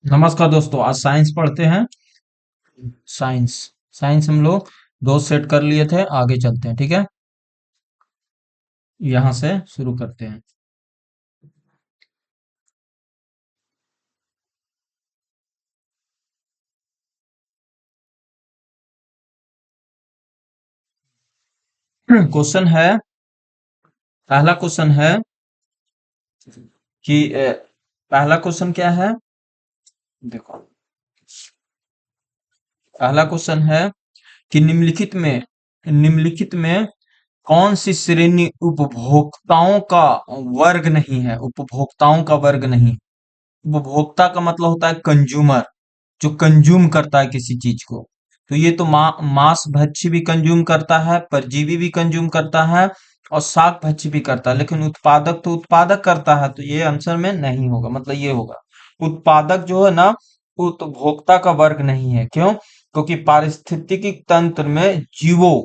नमस्कार दोस्तों, आज साइंस पढ़ते हैं। साइंस साइंस हम लोग दो सेट कर लिए थे। आगे चलते हैं, ठीक है। यहां से शुरू करते हैं। क्वेश्चन है। पहला क्वेश्चन है कि पहला क्वेश्चन क्या है, देखो। पहला क्वेश्चन है कि निम्नलिखित में कौन सी श्रेणी उपभोक्ताओं का वर्ग नहीं है। उपभोक्ताओं का वर्ग नहीं। उपभोक्ता का मतलब होता है कंज्यूमर, जो कंज्यूम करता है किसी चीज को। तो ये तो मांस भक्षी भी कंज्यूम करता है, परजीवी भी कंज्यूम करता है, और शाक भक्षी भी करता है। लेकिन उत्पादक तो उत्पादक करता है, तो ये आंसर में नहीं होगा। मतलब ये होगा, उत्पादक जो है ना, उपभोक्ता का वर्ग नहीं है। क्यों? क्योंकि पारिस्थितिकी तंत्र में जीवों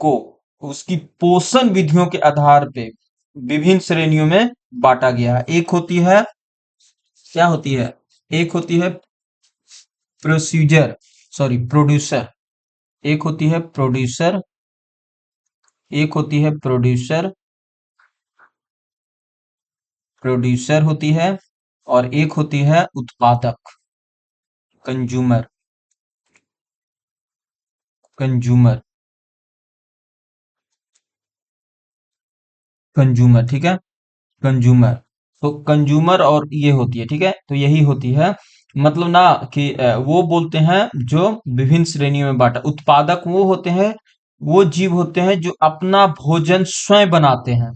को उसकी पोषण विधियों के आधार पे विभिन्न श्रेणियों में बांटा गया है। एक होती है, क्या होती है? एक होती है प्रोसीजर, सॉरी प्रोड्यूसर। एक होती है प्रोड्यूसर, एक होती है प्रोड्यूसर, प्रोड्यूसर होती है, और एक होती है उत्पादक, कंज्यूमर। कंज्यूमर, कंज्यूमर, ठीक है। कंज्यूमर, तो कंज्यूमर और ये होती है, ठीक है। तो यही होती है, मतलब ना कि वो बोलते हैं जो विभिन्न श्रेणियों में बांटा। उत्पादक वो होते हैं, वो जीव होते हैं जो अपना भोजन स्वयं बनाते हैं।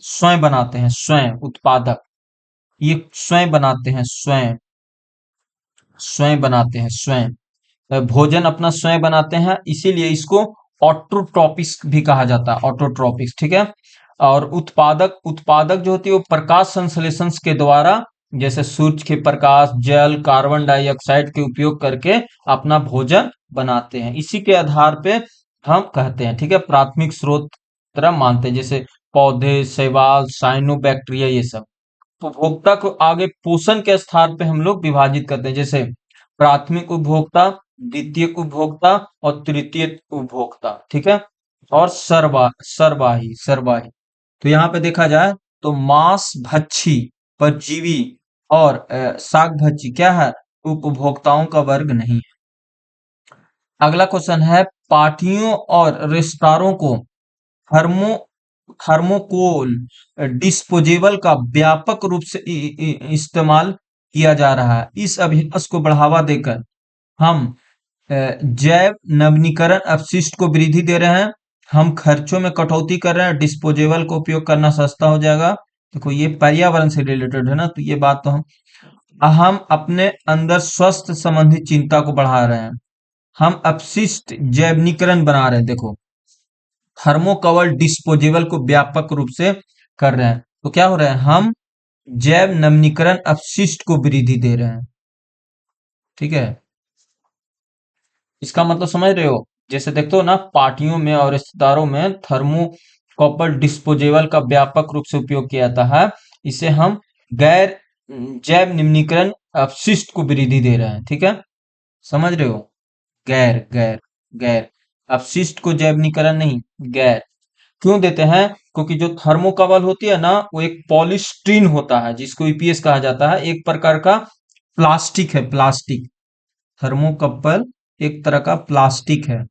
स्वयं बनाते हैं, स्वयं उत्पादक। ये स्वयं बनाते हैं, स्वयं। स्वयं बनाते हैं, स्वयं। भोजन अपना स्वयं बनाते हैं, इसीलिए इसको ऑटोट्रॉपिक्स भी कहा जाता है। ऑटोट्रॉपिक्स, ठीक है। और उत्पादक, उत्पादक जो होती है वो प्रकाश संश्लेषण के द्वारा, जैसे सूर्य के प्रकाश, जल, कार्बन डाइऑक्साइड के उपयोग करके अपना भोजन बनाते हैं। इसी के आधार पे हम कहते हैं, ठीक है, प्राथमिक स्रोत तरह मानते हैं, जैसे पौधे, शैवाल, साइनोबैक्टीरिया, ये सब। उपभोक्ता को आगे पोषण के स्थान पे हम लोग विभाजित करते हैं, जैसे प्राथमिक उपभोक्ता, द्वितीयक उपभोक्ता और तृतीयक उपभोक्ता, ठीक है। और सरवाही, सरवाही। तो यहाँ पे देखा जाए तो मांस भक्षी, परजीवी और शाक भक्षी क्या है? उपभोक्ताओं का वर्ग नहीं है। अगला क्वेश्चन है, पार्टियों और रेस्तरां को थर्मो थर्मोकोल डिस्पोजेबल का व्यापक रूप से इस्तेमाल किया जा रहा है। इस अभ्यास को बढ़ावा देकर हम जैव नवीनीकरण अपशिष्ट को वृद्धि दे रहे हैं। हम खर्चों में कटौती कर रहे हैं, डिस्पोजेबल का उपयोग करना सस्ता हो जाएगा। देखो, ये पर्यावरण से रिलेटेड है ना, तो ये बात तो हम अपने अंदर स्वास्थ्य संबंधी चिंता को बढ़ा रहे हैं। हम अपशिष्ट जैवनीकरण बना रहे हैं। देखो, थर्मोकवल डिस्पोजेबल को व्यापक रूप से कर रहे हैं, तो क्या हो रहा है? हम जैव नवीनीकरण अपशिष्ट को वृद्धि दे रहे हैं, ठीक है। इसका मतलब समझ रहे हो? जैसे देखते हो ना, पार्टियों में और रिश्तेदारों में थर्मोकपल डिस्पोजेबल का व्यापक रूप से उपयोग किया जाता है। इसे हम गैर जैव निम्नीकरण अपशिष्ट को वृद्धि दे रहे हैं, ठीक है। समझ रहे हो? गैर गैर गैर अपशिष्ट को जैवनीकरण नहीं, गैर। क्यों देते हैं? क्योंकि जो थर्मोकपल होती है ना, वो एक पॉलीस्टीरीन होता है, जिसको ईपीएस कहा जाता है। एक प्रकार का प्लास्टिक है, प्लास्टिक। थर्मोकपल एक तरह का प्लास्टिक है,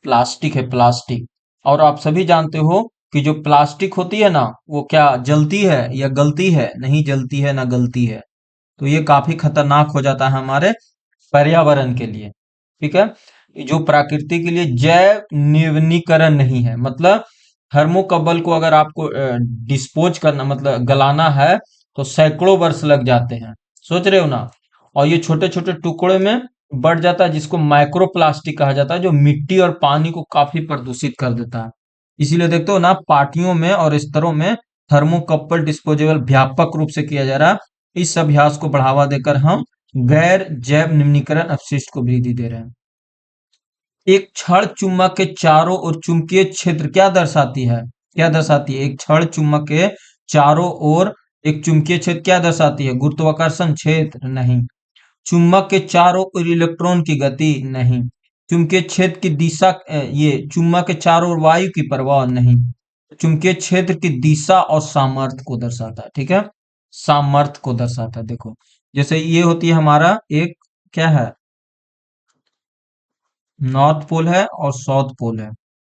प्लास्टिक है, प्लास्टिक। और आप सभी जानते हो कि जो प्लास्टिक होती है ना, वो क्या जलती है या गलती है? नहीं जलती है ना गलती है। तो ये काफी खतरनाक हो जाता है हमारे पर्यावरण के लिए, ठीक है। जो प्रकृति के लिए जैव निवनीकरण नहीं है। मतलब थर्मोकपल को अगर आपको डिस्पोज करना, मतलब गलाना है, तो सैकड़ों वर्ष लग जाते हैं। सोच रहे हो ना? और ये छोटे छोटे टुकड़े में बढ़ जाता है, जिसको माइक्रो प्लास्टिक कहा जाता है, जो मिट्टी और पानी को काफी प्रदूषित कर देता है। इसीलिए देखते हो ना, पार्टियों में और स्तरों में थर्मोकपल डिस्पोजेबल व्यापक रूप से किया जा रहा है। इस अभ्यास को बढ़ावा देकर हम गैर जैव निम्नीकरण अपशिष्ट को वृद्धि दे रहे हैं। एक क्षण चुंबक के चारों ओर चुंबकीय क्षेत्र क्या दर्शाती है? क्या दर्शाती है? एक क्षण चुंबक के चारों ओर एक चुंबकीय क्षेत्र क्या दर्शाती है? गुरुत्वाकर्षण क्षेत्र? नहीं। चुंबक के चारों ओर इलेक्ट्रॉन की गति? नहीं। चुंबकीय क्षेत्र की दिशा ये चुंबक के चारों ओर वायु की प्रवाह? नहीं। चुंबकीय क्षेत्र की दिशा और सामर्थ्य को दर्शाता है, ठीक है। सामर्थ्य को दर्शाता है। देखो, जैसे ये होती है हमारा एक, क्या है, नॉर्थ पोल है और साउथ पोल है।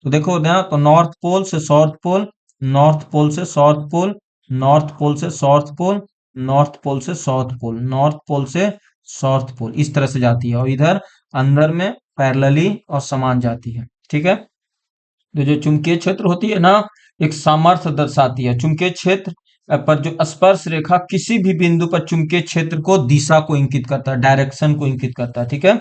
तो देखो ना, तो नॉर्थ पोल से साउथ पोल, नॉर्थ पोल से साउथ पोल, नॉर्थ पोल से साउथ पोल, नॉर्थ पोल से साउथ पोल, नॉर्थ पोल से साउथ पोल, इस तरह से जाती है और इधर अंदर में पैरेलली और समान जाती है, ठीक है। तो जो चुंबकीय क्षेत्र होती है ना, एक सामर्थ्य दर्शाती है। चुंबकीय क्षेत्र पर जो स्पर्श रेखा किसी भी बिंदु पर चुंबकीय क्षेत्र को दिशा को इंगित करता है, डायरेक्शन को इंगित करता है, ठीक है।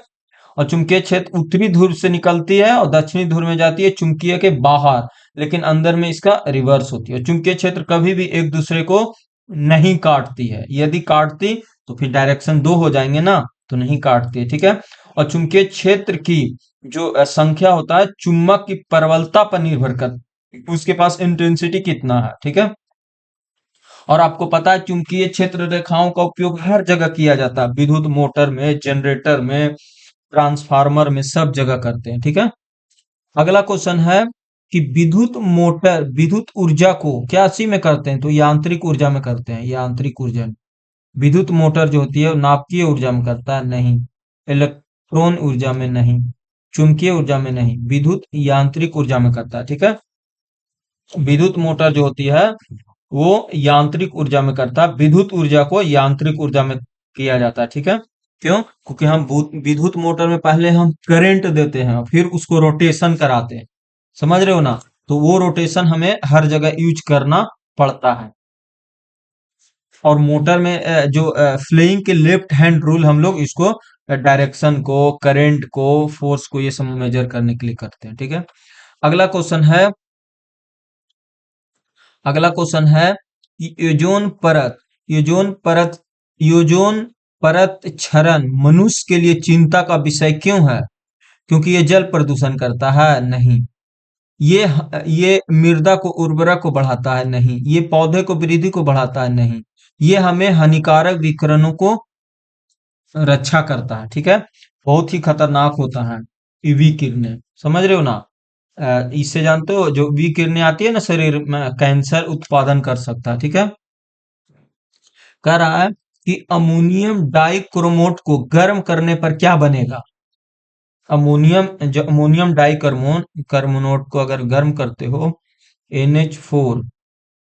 और चुंबकीय क्षेत्र उत्तरी ध्रुव से निकलती है और दक्षिणी ध्रुव में जाती है चुंबकीय के बाहर, लेकिन अंदर में इसका रिवर्स होती है। चुंबकीय क्षेत्र कभी भी एक दूसरे को नहीं काटती है, यदि काटती तो फिर डायरेक्शन दो हो जाएंगे ना, तो नहीं काटती है, ठीक है। और चुंबकीय क्षेत्र की जो संख्या होता है चुंबक की प्रबलता पर निर्भर कर, उसके पास इंटेंसिटी कितना है, ठीक है। और आपको पता है चुंबकीय क्षेत्र रेखाओं का उपयोग हर जगह किया जाता है, विद्युत मोटर में, जनरेटर में, ट्रांसफार्मर में, सब जगह करते हैं, ठीक है। अगला क्वेश्चन है कि विद्युत मोटर विद्युत ऊर्जा को क्या सी में करते हैं? तो यांत्रिक ऊर्जा में करते हैं, यांत्रिक ऊर्जा में। विद्युत मोटर जो होती है वो नाभिकीय ऊर्जा में करता है? नहीं। इलेक्ट्रॉन ऊर्जा में? नहीं। चुंबकीय ऊर्जा में? नहीं। विद्युत यांत्रिक ऊर्जा में करता है, ठीक है। विद्युत मोटर जो होती है वो यांत्रिक ऊर्जा में करता है, विद्युत ऊर्जा को यांत्रिक ऊर्जा में किया जाता है, ठीक है। क्यों? क्योंकि हम विद्युत मोटर में पहले हम करंट देते हैं फिर उसको रोटेशन कराते हैं, समझ रहे हो ना। तो वो रोटेशन हमें हर जगह यूज करना पड़ता है। और मोटर में जो फ्लेइंग के लेफ्ट हैंड रूल, हम लोग इसको डायरेक्शन को, करंट को, फोर्स को, ये सब मेजर करने के लिए करते हैं, ठीक है। अगला क्वेश्चन है अगला क्वेश्चन है कि ओजोन परत क्षरण मनुष्य के लिए चिंता का विषय क्यों है? क्योंकि ये जल प्रदूषण करता है? नहीं। ये मृदा को उर्वरक को बढ़ाता है? नहीं। ये पौधे को वृद्धि को बढ़ाता है? नहीं। ये हमें हानिकारक विकिरणों को रक्षा करता है, ठीक है। बहुत ही खतरनाक होता है यूवी किरणें, समझ रहे हो ना। इससे जानते हो जो वी किरणें आती है ना शरीर में, कैंसर उत्पादन कर सकता है, ठीक है। कह रहा है कि अमोनियम डाइक्रोमेट को गर्म करने पर क्या बनेगा? अमोनियम डाइक्रोमेट को अगर गर्म करते हो, NH4,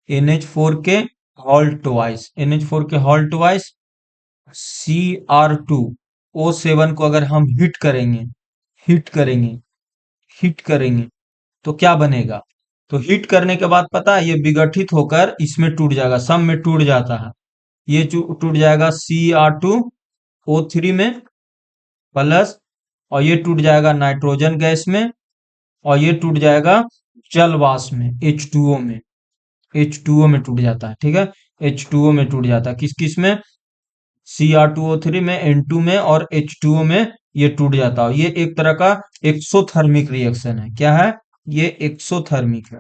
NH4 के हॉल ट्वाइस Cr2O7 को अगर हम हिट करेंगे हिट करेंगे तो क्या बनेगा? तो हिट करने के बाद पता है ये विघटित होकर इसमें टूट जाएगा, सब में टूट जाता है। ये टूट जाएगा Cr2O3 में प्लस, और ये टूट जाएगा नाइट्रोजन गैस में, और ये टूट जाएगा जल वाष्प में, H2O में टूट जाता है, ठीक है। H2O में टूट जाता है, किस किस में? Cr2O3 में, N2 में और H2O में ये टूट जाता है। ये एक तरह का एक्सोथर्मिक रिएक्शन है। क्या है? ये एक्सोथर्मिक है।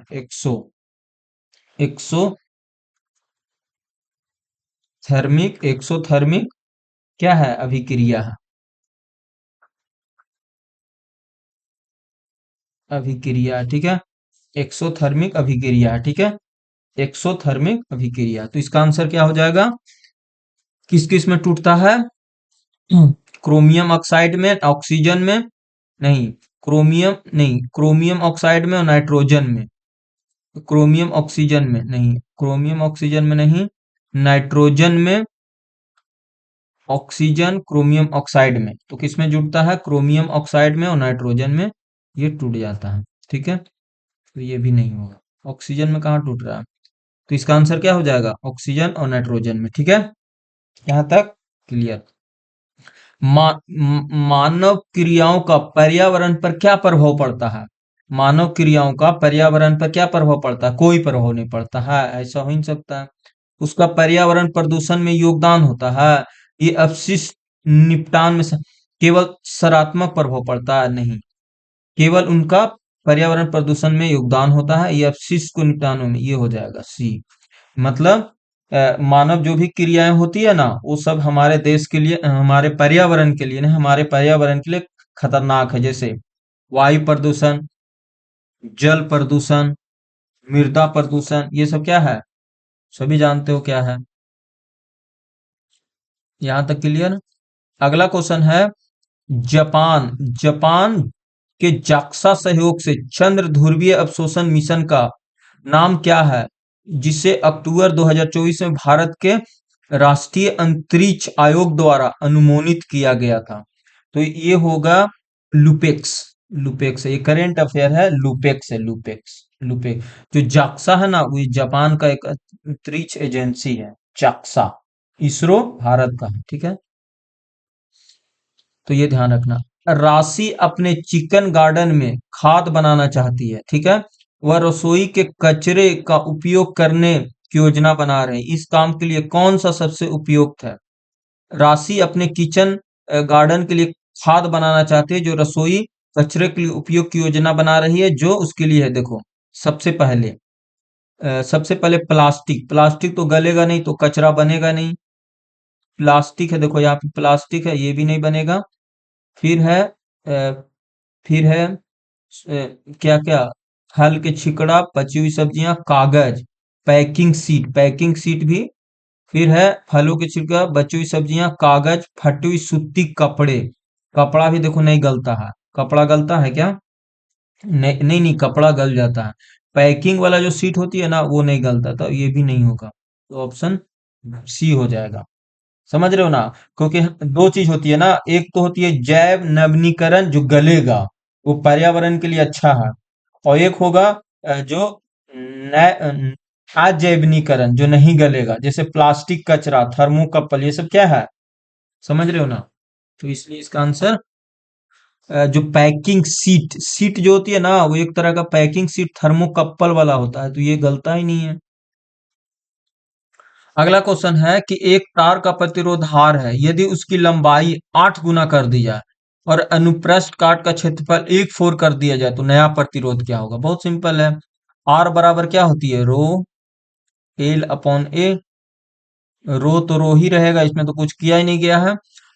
एक्सोथर्मिक क्या है? अभिक्रिया है। अभिक्रिया, ठीक है। एक्सोथर्मिक अभिक्रिया है, ठीक है। एक्सोथर्मिक अभिक्रिया, तो इसका आंसर क्या हो जाएगा? किस किस में टूटता है? क्रोमियम ऑक्साइड में, ऑक्सीजन में? नहीं। क्रोमियम ऑक्साइड में और नाइट्रोजन में। क्रोमियम ऑक्सीजन में नहीं, क्रोमियम ऑक्सीजन में नहीं, नाइट्रोजन में, ऑक्सीजन क्रोमियम ऑक्साइड में। तो किसमें जुड़ता है? क्रोमियम ऑक्साइड में और नाइट्रोजन में ये टूट जाता है, ठीक है। तो ये भी नहीं होगा, ऑक्सीजन में कहाँ टूट रहा है? तो इसका आंसर क्या हो जाएगा? ऑक्सीजन और नाइट्रोजन में, ठीक है। यहाँ तक क्लियर। मानव क्रियाओं का पर्यावरण पर क्या प्रभाव पड़ता है? मानव क्रियाओं का पर्यावरण पर क्या प्रभाव पड़ता है? कोई प्रभाव नहीं पड़ता है, ऐसा हो ही नहीं सकता है। उसका पर्यावरण प्रदूषण में योगदान होता है? ये अपशिष्ट निपटान में केवल सकारात्मक प्रभाव पड़ता है? नहीं, केवल उनका पर्यावरण प्रदूषण में योगदान होता है, ये अपशिष्ट को निपटाने में, ये हो जाएगा सी। मतलब मानव जो भी क्रियाएं होती है ना, वो सब हमारे देश के लिए, हमारे पर्यावरण के लिए ना, हमारे पर्यावरण के लिए खतरनाक है। जैसे वायु प्रदूषण, जल प्रदूषण, मृदा प्रदूषण, ये सब क्या है? सभी जानते हो क्या है। यहां तक क्लियर। अगला क्वेश्चन है, जापान जापान के जाक्सा सहयोग से चंद्र ध्रुवीय अवशोषण मिशन का नाम क्या है, जिसे अक्टूबर 2024 में भारत के राष्ट्रीय अंतरिक्ष आयोग द्वारा अनुमोदित किया गया था? तो ये होगा लुपेक्स। लुपेक्स, ये करेंट अफेयर है, लुपेक्स है, लुपेक्स। लुपेक्स जो जाक्सा है ना, वो ये जापान का एक अंतरिक्ष एजेंसी है, जाक्सा। इसरो भारत का है, ठीक है। तो ये ध्यान रखना। राशि अपने चिकन गार्डन में खाद बनाना चाहती है, ठीक है। वह रसोई के कचरे का उपयोग करने की योजना बना रहे हैं। इस काम के लिए कौन सा सबसे उपयुक्त है? राशि अपने किचन गार्डन के लिए खाद बनाना चाहती है, जो रसोई कचरे के लिए उपयोग की योजना बना रही है। जो उसके लिए है, देखो, सबसे पहले सबसे पहले प्लास्टिक। प्लास्टिक तो गलेगा नहीं, तो कचरा बनेगा नहीं। प्लास्टिक है, देखो यहाँ पे प्लास्टिक है, ये भी नहीं बनेगा। फिर है फिर है क्या क्या, फल के छिकड़ा, बची हुई सब्जियां, कागज, पैकिंग सीट भी। फिर है फलों के छिलका, बची हुई सब्जियां, कागज, फटी हुई सूती कपड़े। कपड़ा भी देखो नहीं गलता है। कपड़ा गलता है क्या? नहीं नहीं नहीं, कपड़ा गल जाता है। पैकिंग वाला जो सीट होती है ना, वो नहीं गलता, तो ये भी नहीं होगा। तो ऑप्शन सी हो जाएगा। समझ रहे हो ना? क्योंकि दो चीज होती है ना, एक तो होती है जैव नवीनीकरण जो गलेगा, वो पर्यावरण के लिए अच्छा है। और एक होगा जो अजैवनीकरण जो नहीं गलेगा, जैसे प्लास्टिक, कचरा, थर्मोकपल, ये सब क्या है? समझ रहे हो ना? तो इसलिए इसका आंसर जो पैकिंग सीट सीट जो होती है ना, वो एक तरह का पैकिंग सीट थर्मोकपल वाला होता है, तो ये गलता ही नहीं है। अगला क्वेश्चन है कि एक तार का प्रतिरोध R है, यदि उसकी लंबाई 8 गुना कर दी जाए और अनुप्रस्थ काट का क्षेत्रफल 1/4 कर दिया जाए, तो नया प्रतिरोध क्या होगा? बहुत सिंपल है। R बराबर क्या होती है? रो एल अपॉन ए। रो तो रो ही रहेगा, इसमें तो कुछ किया ही नहीं गया है।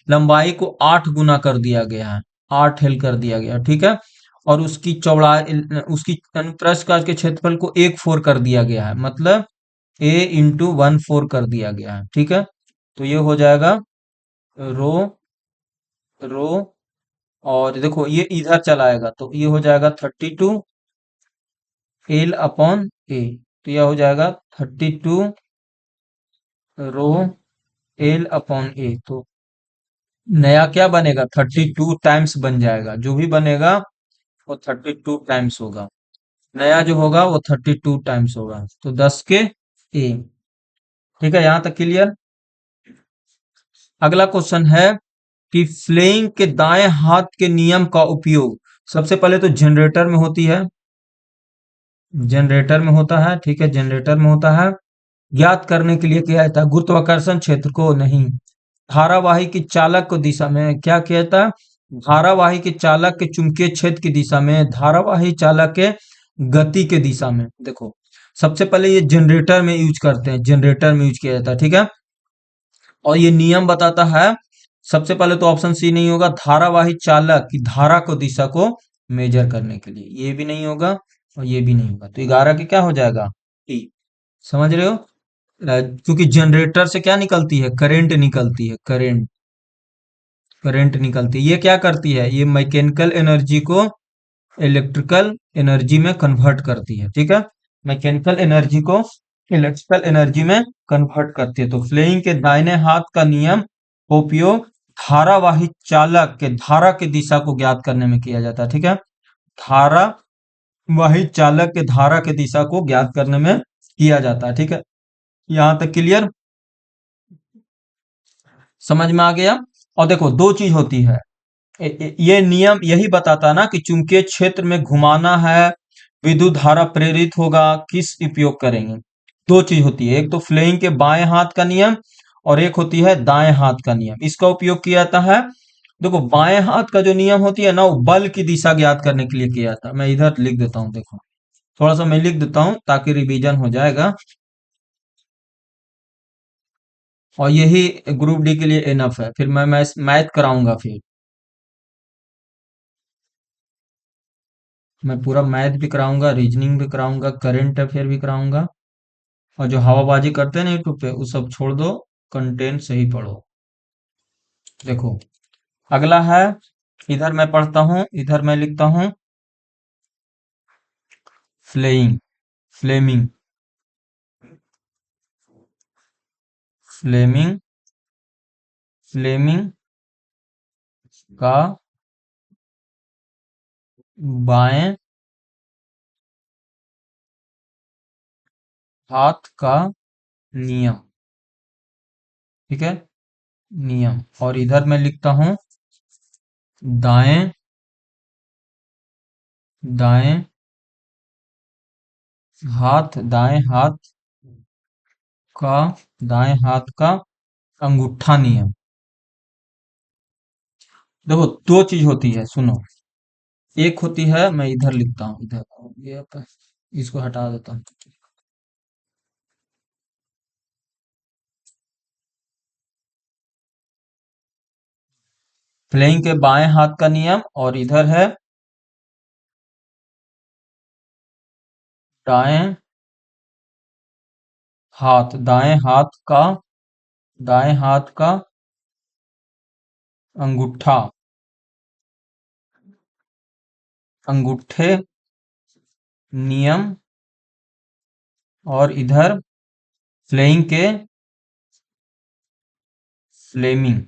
लंबाई को 8 गुना कर दिया गया है, 8 L कर दिया गया, ठीक है। और उसकी चौड़ाई, उसकी अनुप्रस्थ काट के क्षेत्रफल को 1/4 कर दिया गया है, मतलब A × 1/4 कर दिया गया है, ठीक है। तो ये हो जाएगा रो रो, और देखो ये इधर चलाएगा, तो ये हो जाएगा 32 L/A। तो यह हो जाएगा 32 रो L/A। तो नया क्या बनेगा? 32 टाइम्स बन जाएगा। जो भी बनेगा वो 32 टाइम्स होगा। नया जो होगा वो 32 टाइम्स होगा, तो 10 के A। ठीक है, यहां तक क्लियर। अगला क्वेश्चन है कि फ्लेइंग के दाएं हाथ के नियम का उपयोग सबसे पहले तो जनरेटर में होती है, जनरेटर में होता है, ठीक है, जनरेटर में होता है। ज्ञात करने के लिए किया जाता है गुरुत्वाकर्षण क्षेत्र को नहीं, धारावाही के चालक को दिशा में क्या किया जाता है? धारावाही के चालक के चुंबकीय क्षेत्र की दिशा में, धारावाही चालक के गति के दिशा में। देखो, सबसे पहले ये जनरेटर में यूज करते हैं, जनरेटर में यूज किया जाता है, ठीक है। और ये नियम बताता है, सबसे पहले तो ऑप्शन सी नहीं होगा, धारावाही चालक की धारा को दिशा को मेजर करने के लिए, ये भी नहीं होगा और ये भी नहीं होगा। तो 11 के क्या हो जाएगा? टी। समझ रहे हो? क्योंकि जनरेटर से क्या निकलती है? करंट निकलती है, करंट निकलती है। ये क्या करती है? ये मैकेनिकल एनर्जी को इलेक्ट्रिकल एनर्जी में कन्वर्ट करती है, ठीक है। मैकेनिकल एनर्जी को इलेक्ट्रिकल एनर्जी में कन्वर्ट करती है। तो फ्लेइंग के दाहिने हाथ का नियम का उपयोग धारावाही चालक के धारा की दिशा को ज्ञात करने में किया जाता है, ठीक है। धारावाही चालक के धारा की दिशा को ज्ञात करने में किया जाता है, ठीक है। यहां तक क्लियर, समझ में आ गया। और देखो, दो चीज होती है, ये नियम यही बताता ना कि चुंबकीय क्षेत्र में घुमाना है, विद्युत धारा प्रेरित होगा, किस उपयोग करेंगे। दो चीज होती है, एक तो फ्लेइंग के बाएं हाथ का नियम और एक होती है दाएं हाथ का नियम। इसका उपयोग किया जाता है, देखो, बाएं हाथ का जो नियम होती है ना, वो बल की दिशा ज्ञात करने के लिए किया जाता है। मैं इधर लिख देता हूँ, देखो, थोड़ा सा मैं लिख देता हूँ ताकि रिवीजन हो जाएगा। और यही ग्रुप डी के लिए इनफ है। फिर मैं मैथ कराऊंगा, फिर मैं पूरा मैथ भी कराऊंगा, रीजनिंग भी कराऊंगा, करंट अफेयर भी कराऊंगा। और जो हवाबाजी करते हैं ना यूट्यूब पे, वो सब छोड़ दो, कंटेंट सही पढ़ो। देखो, अगला है, इधर मैं पढ़ता हूँ, इधर मैं लिखता हूँ फ्लेइंग, फ्लेमिंग, फ्लेमिंग, फ्लेमिंग का बाएं हाथ का नियम। ठीक है, नियम। और इधर मैं लिखता हूं दाएं, दाएं दाएं हाथ का, दाएं हाथ का अंगूठा नियम। देखो, दो चीज होती है, सुनो। एक होती है, मैं इधर लिखता हूँ, इधर इसको हटा देता हूँ। फ्लेइंग के बाएं हाथ का नियम, और इधर है दाएं हाथ, दाएं हाथ का, दाएं हाथ का अंगूठा, अंगूठे नियम। और इधर फ्लेइंग के, फ्लेमिंग,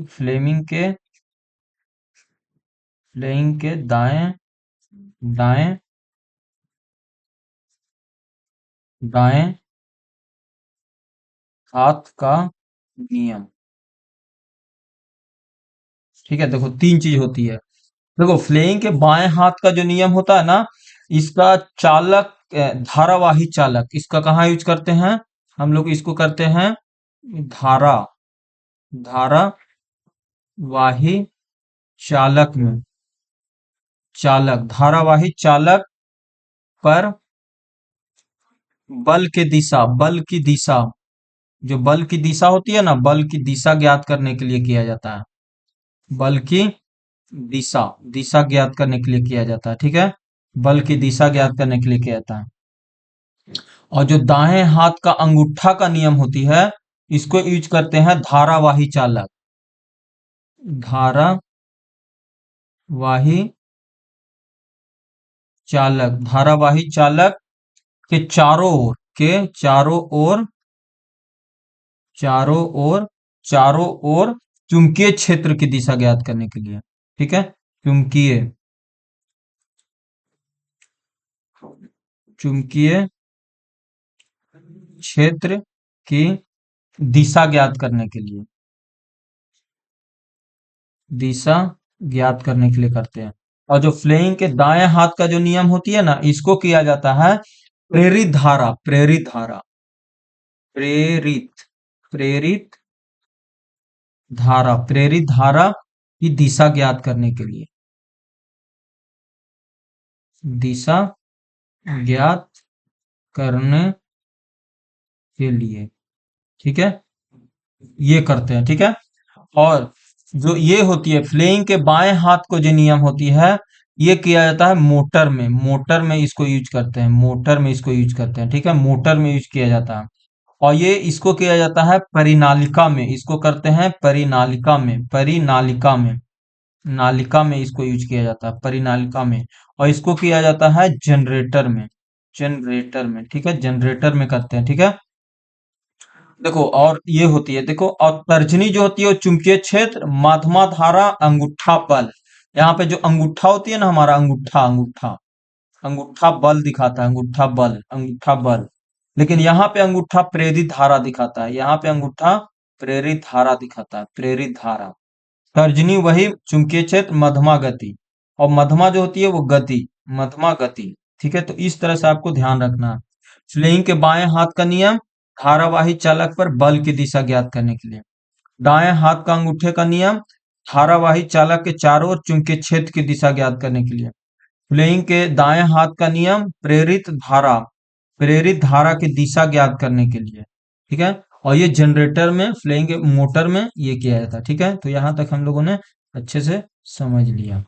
फ्लेमिंग के, फ्लेइंग के दाएं, दाएं, दाएं हाथ का नियम। ठीक है, देखो तीन चीज होती है। देखो, फ्लेइंग के बाएं हाथ का जो नियम होता है ना, इसका चालक, धारावाही चालक, इसका कहाँ यूज करते हैं? हम लोग इसको करते हैं धारा, धारावाही चालक में, चालक, धारावाही चालक पर बल के दिशा, बल की दिशा, जो बल की दिशा होती है ना, बल की दिशा ज्ञात करने के लिए किया जाता है। बल की दिशा, दिशा ज्ञात करने के लिए किया जाता है। ठीक है, बल की दिशा ज्ञात करने के लिए किया जाता है। और जो दाएं हाथ का अंगूठा का नियम होती है, इसको यूज करते हैं धारावाही चालक, धारावाही चालक, धारावाही चालक के चारों ओर, के चारों ओर, चारों ओर, चारों ओर चुंबकीय क्षेत्र की दिशा ज्ञात करने के लिए। ठीक है, चुंबकीय, चुंबकीय क्षेत्र की दिशा ज्ञात करने के लिए, दिशा ज्ञात करने के लिए करते हैं। और जो फ्लेइंग के दाएं हाथ का जो नियम होती है ना, इसको किया जाता है प्रेरित धारा, प्रेरित धारा, प्रेरित, प्रेरित धारा, प्रेरित धारा की दिशा ज्ञात करने के लिए, दिशा ज्ञात करने के लिए। ठीक है, ये करते हैं। ठीक है, और जो ये होती है फ्लेइंग के बाएं हाथ को जो नियम होती है, ये किया जाता है मोटर में, मोटर में इसको यूज करते हैं, मोटर में इसको यूज करते हैं। ठीक है, मोटर में यूज किया जाता है। और ये इसको किया जाता है परिनालिका में, इसको करते हैं परिनालिका में, परिनालिका में, नालिका में इसको यूज किया जाता है, परिनालिका में। और इसको किया जाता है जनरेटर में, जनरेटर में। ठीक है, जनरेटर में करते हैं। ठीक है, देखो, और ये होती है, देखो, और तर्जनी जो होती है वो चुंबकीय क्षेत्र, माध्यमा धारा, अंगूठा बल। यहाँ पे जो अंगूठा होती है ना, हमारा अंगूठा, अंगूठा, अंगूठा बल दिखाता है, अंगूठा बल, अंगूठा बल। लेकिन यहाँ पे अंगूठा प्रेरित धारा दिखाता है, यहाँ पे अंगूठा प्रेरित धारा दिखाता है, प्रेरित धारा। तर्जनी वही चुंबकीय क्षेत्र, मध्यमा गति। और मध्यमा जो होती है वो गति, मध्यमा गति। ठीक है, तो इस तरह से आपको ध्यान रखना है। स्लेइंग के बाएं हाथ का नियम, धारावाही चालक पर बल की दिशा ज्ञात करने के लिए। दाएं हाथ का अंगूठे का नियम, धारावाही चालक के चारों ओर चुंबकीय क्षेत्र की दिशा ज्ञात करने के लिए। स्लेइंग के दाएं हाथ का नियम, प्रेरित धारा प्रेरित धारा की दिशा ज्ञात करने के लिए, ठीक है। और ये जनरेटर में, फ्लेइंग मोटर में ये किया जाता है, ठीक है। तो यहां तक हम लोगों ने अच्छे से समझ लिया।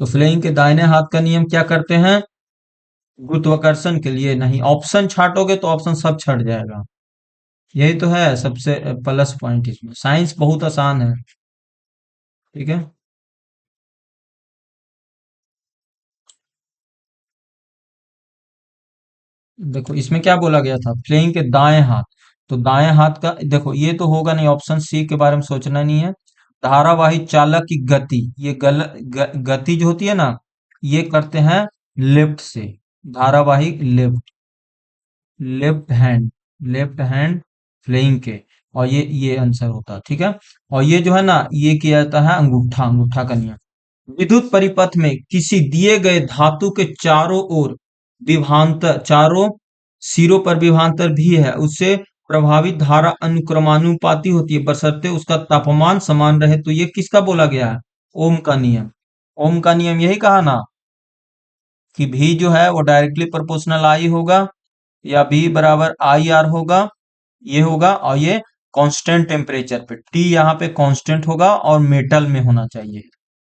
तो फ्लेइंग के दाहिने हाथ का नियम क्या करते हैं? गुरुत्वाकर्षण के लिए नहीं, ऑप्शन छांटोगे तो ऑप्शन सब छट जाएगा। यही तो है सबसे प्लस पॉइंट इसमें, साइंस बहुत आसान है, ठीक है। देखो इसमें क्या बोला गया था, फ्लेइंग के दाएं हाथ। तो दाएं हाथ का देखो, ये तो होगा नहीं, ऑप्शन सी के बारे में सोचना नहीं है। धारावाही चालक की गति, ये गति जो होती है ना, ये करते हैं लेफ्ट से, धारावाही लेफ्ट, लेफ्ट हैंड फ्लेइंग के। और ये आंसर होता है, ठीक है। और ये जो है ना, ये किया जाता है अंगूठा, अंगूठा का नियम। विद्युत परिपथ में किसी दिए गए धातु के चारों ओर विभवांतर, चारों सिरों पर विभवांतर भी है, उससे प्रभावित धारा अनुक्रमानुपाती होती है, बशर्ते उसका तापमान समान रहे। तो ये किसका बोला गया है? ओम का नियम। ओम का नियम यही कहा ना कि भी जो है वो डायरेक्टली प्रोपोर्शनल आई होगा, या बी बराबर आई आर होगा, ये होगा। और ये कांस्टेंट टेम्परेचर पे, टी यहाँ पे कांस्टेंट होगा और मेटल में होना चाहिए,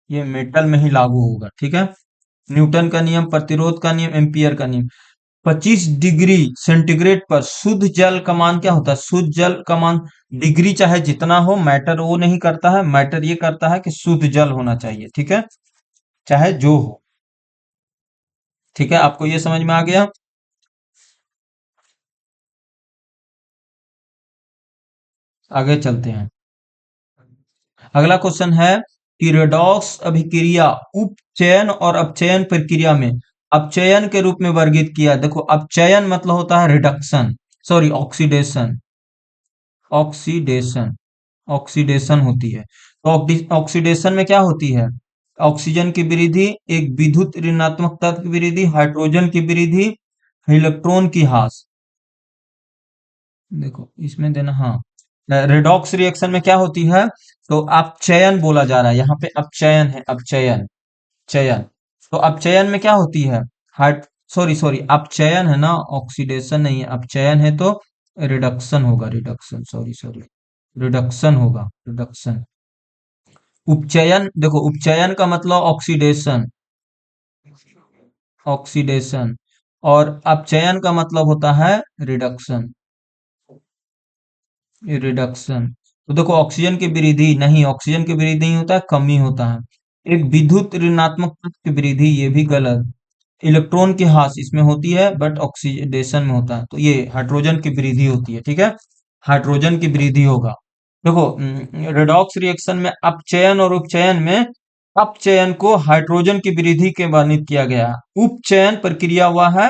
ये मेटल में ही लागू होगा, ठीक है। न्यूटन का नियम, प्रतिरोध का नियम, एम्पियर का नियम। 25 डिग्री सेंटीग्रेड पर शुद्ध जल का मान क्या होता है? शुद्ध जल का मान, डिग्री चाहे जितना हो, मैटर वो नहीं करता है, मैटर ये करता है कि शुद्ध जल होना चाहिए, ठीक है, चाहे जो हो, ठीक है। आपको ये समझ में आ गया? आगे चलते हैं। अगला क्वेश्चन है कि रेडॉक्स अभिक्रिया उपचयन और अपचयन प्रक्रिया में अपचयन के रूप में वर्गीकृत किया। देखो अपचयन मतलब होता है reduction, sorry oxidation, oxidation, oxidation होती है। तो ऑक्सीडेशन में क्या होती है? ऑक्सीजन की वृद्धि, एक विद्युत ऋणात्मक तत्व की वृद्धि, हाइड्रोजन की वृद्धि, इलेक्ट्रॉन की ह्रास। देखो इसमें देना, हाँ, रेडॉक्स रिएक्शन में क्या होती है? तो अपचयन बोला जा रहा है यहाँ पे, अपचयन है, अपचयन, चयन। तो अपचयन में क्या होती है? हाइड सॉरी सॉरी अपचयन है ना, ऑक्सीडेशन नहीं है, अपचयन है तो रिडक्शन होगा, रिडक्शन, सॉरी सॉरी, रिडक्शन होगा, रिडक्शन। उपचयन, देखो उपचयन का मतलब ऑक्सीडेशन, ऑक्सीडेशन। और अपचयन का मतलब होता है रिडक्शन, रिडक्शन। तो देखो ऑक्सीजन की वृद्धि नहीं, ऑक्सीजन की वृद्धि नहीं होता है, कमी होता है। एक विद्युत ऋणात्मक तत्व की वृद्धि, ये भी गलत। इलेक्ट्रॉन की ह्रास इसमें होती है बट ऑक्सीडेशन में होता है, तो ये हाइड्रोजन की वृद्धि होती है, ठीक है, हाइड्रोजन की वृद्धि होगा। देखो रेडॉक्स रिएक्शन में अपचयन और उपचयन में, अपचयन को हाइड्रोजन की वृद्धि के वर्णित किया गया है। उपचयन प्रक्रिया हुआ है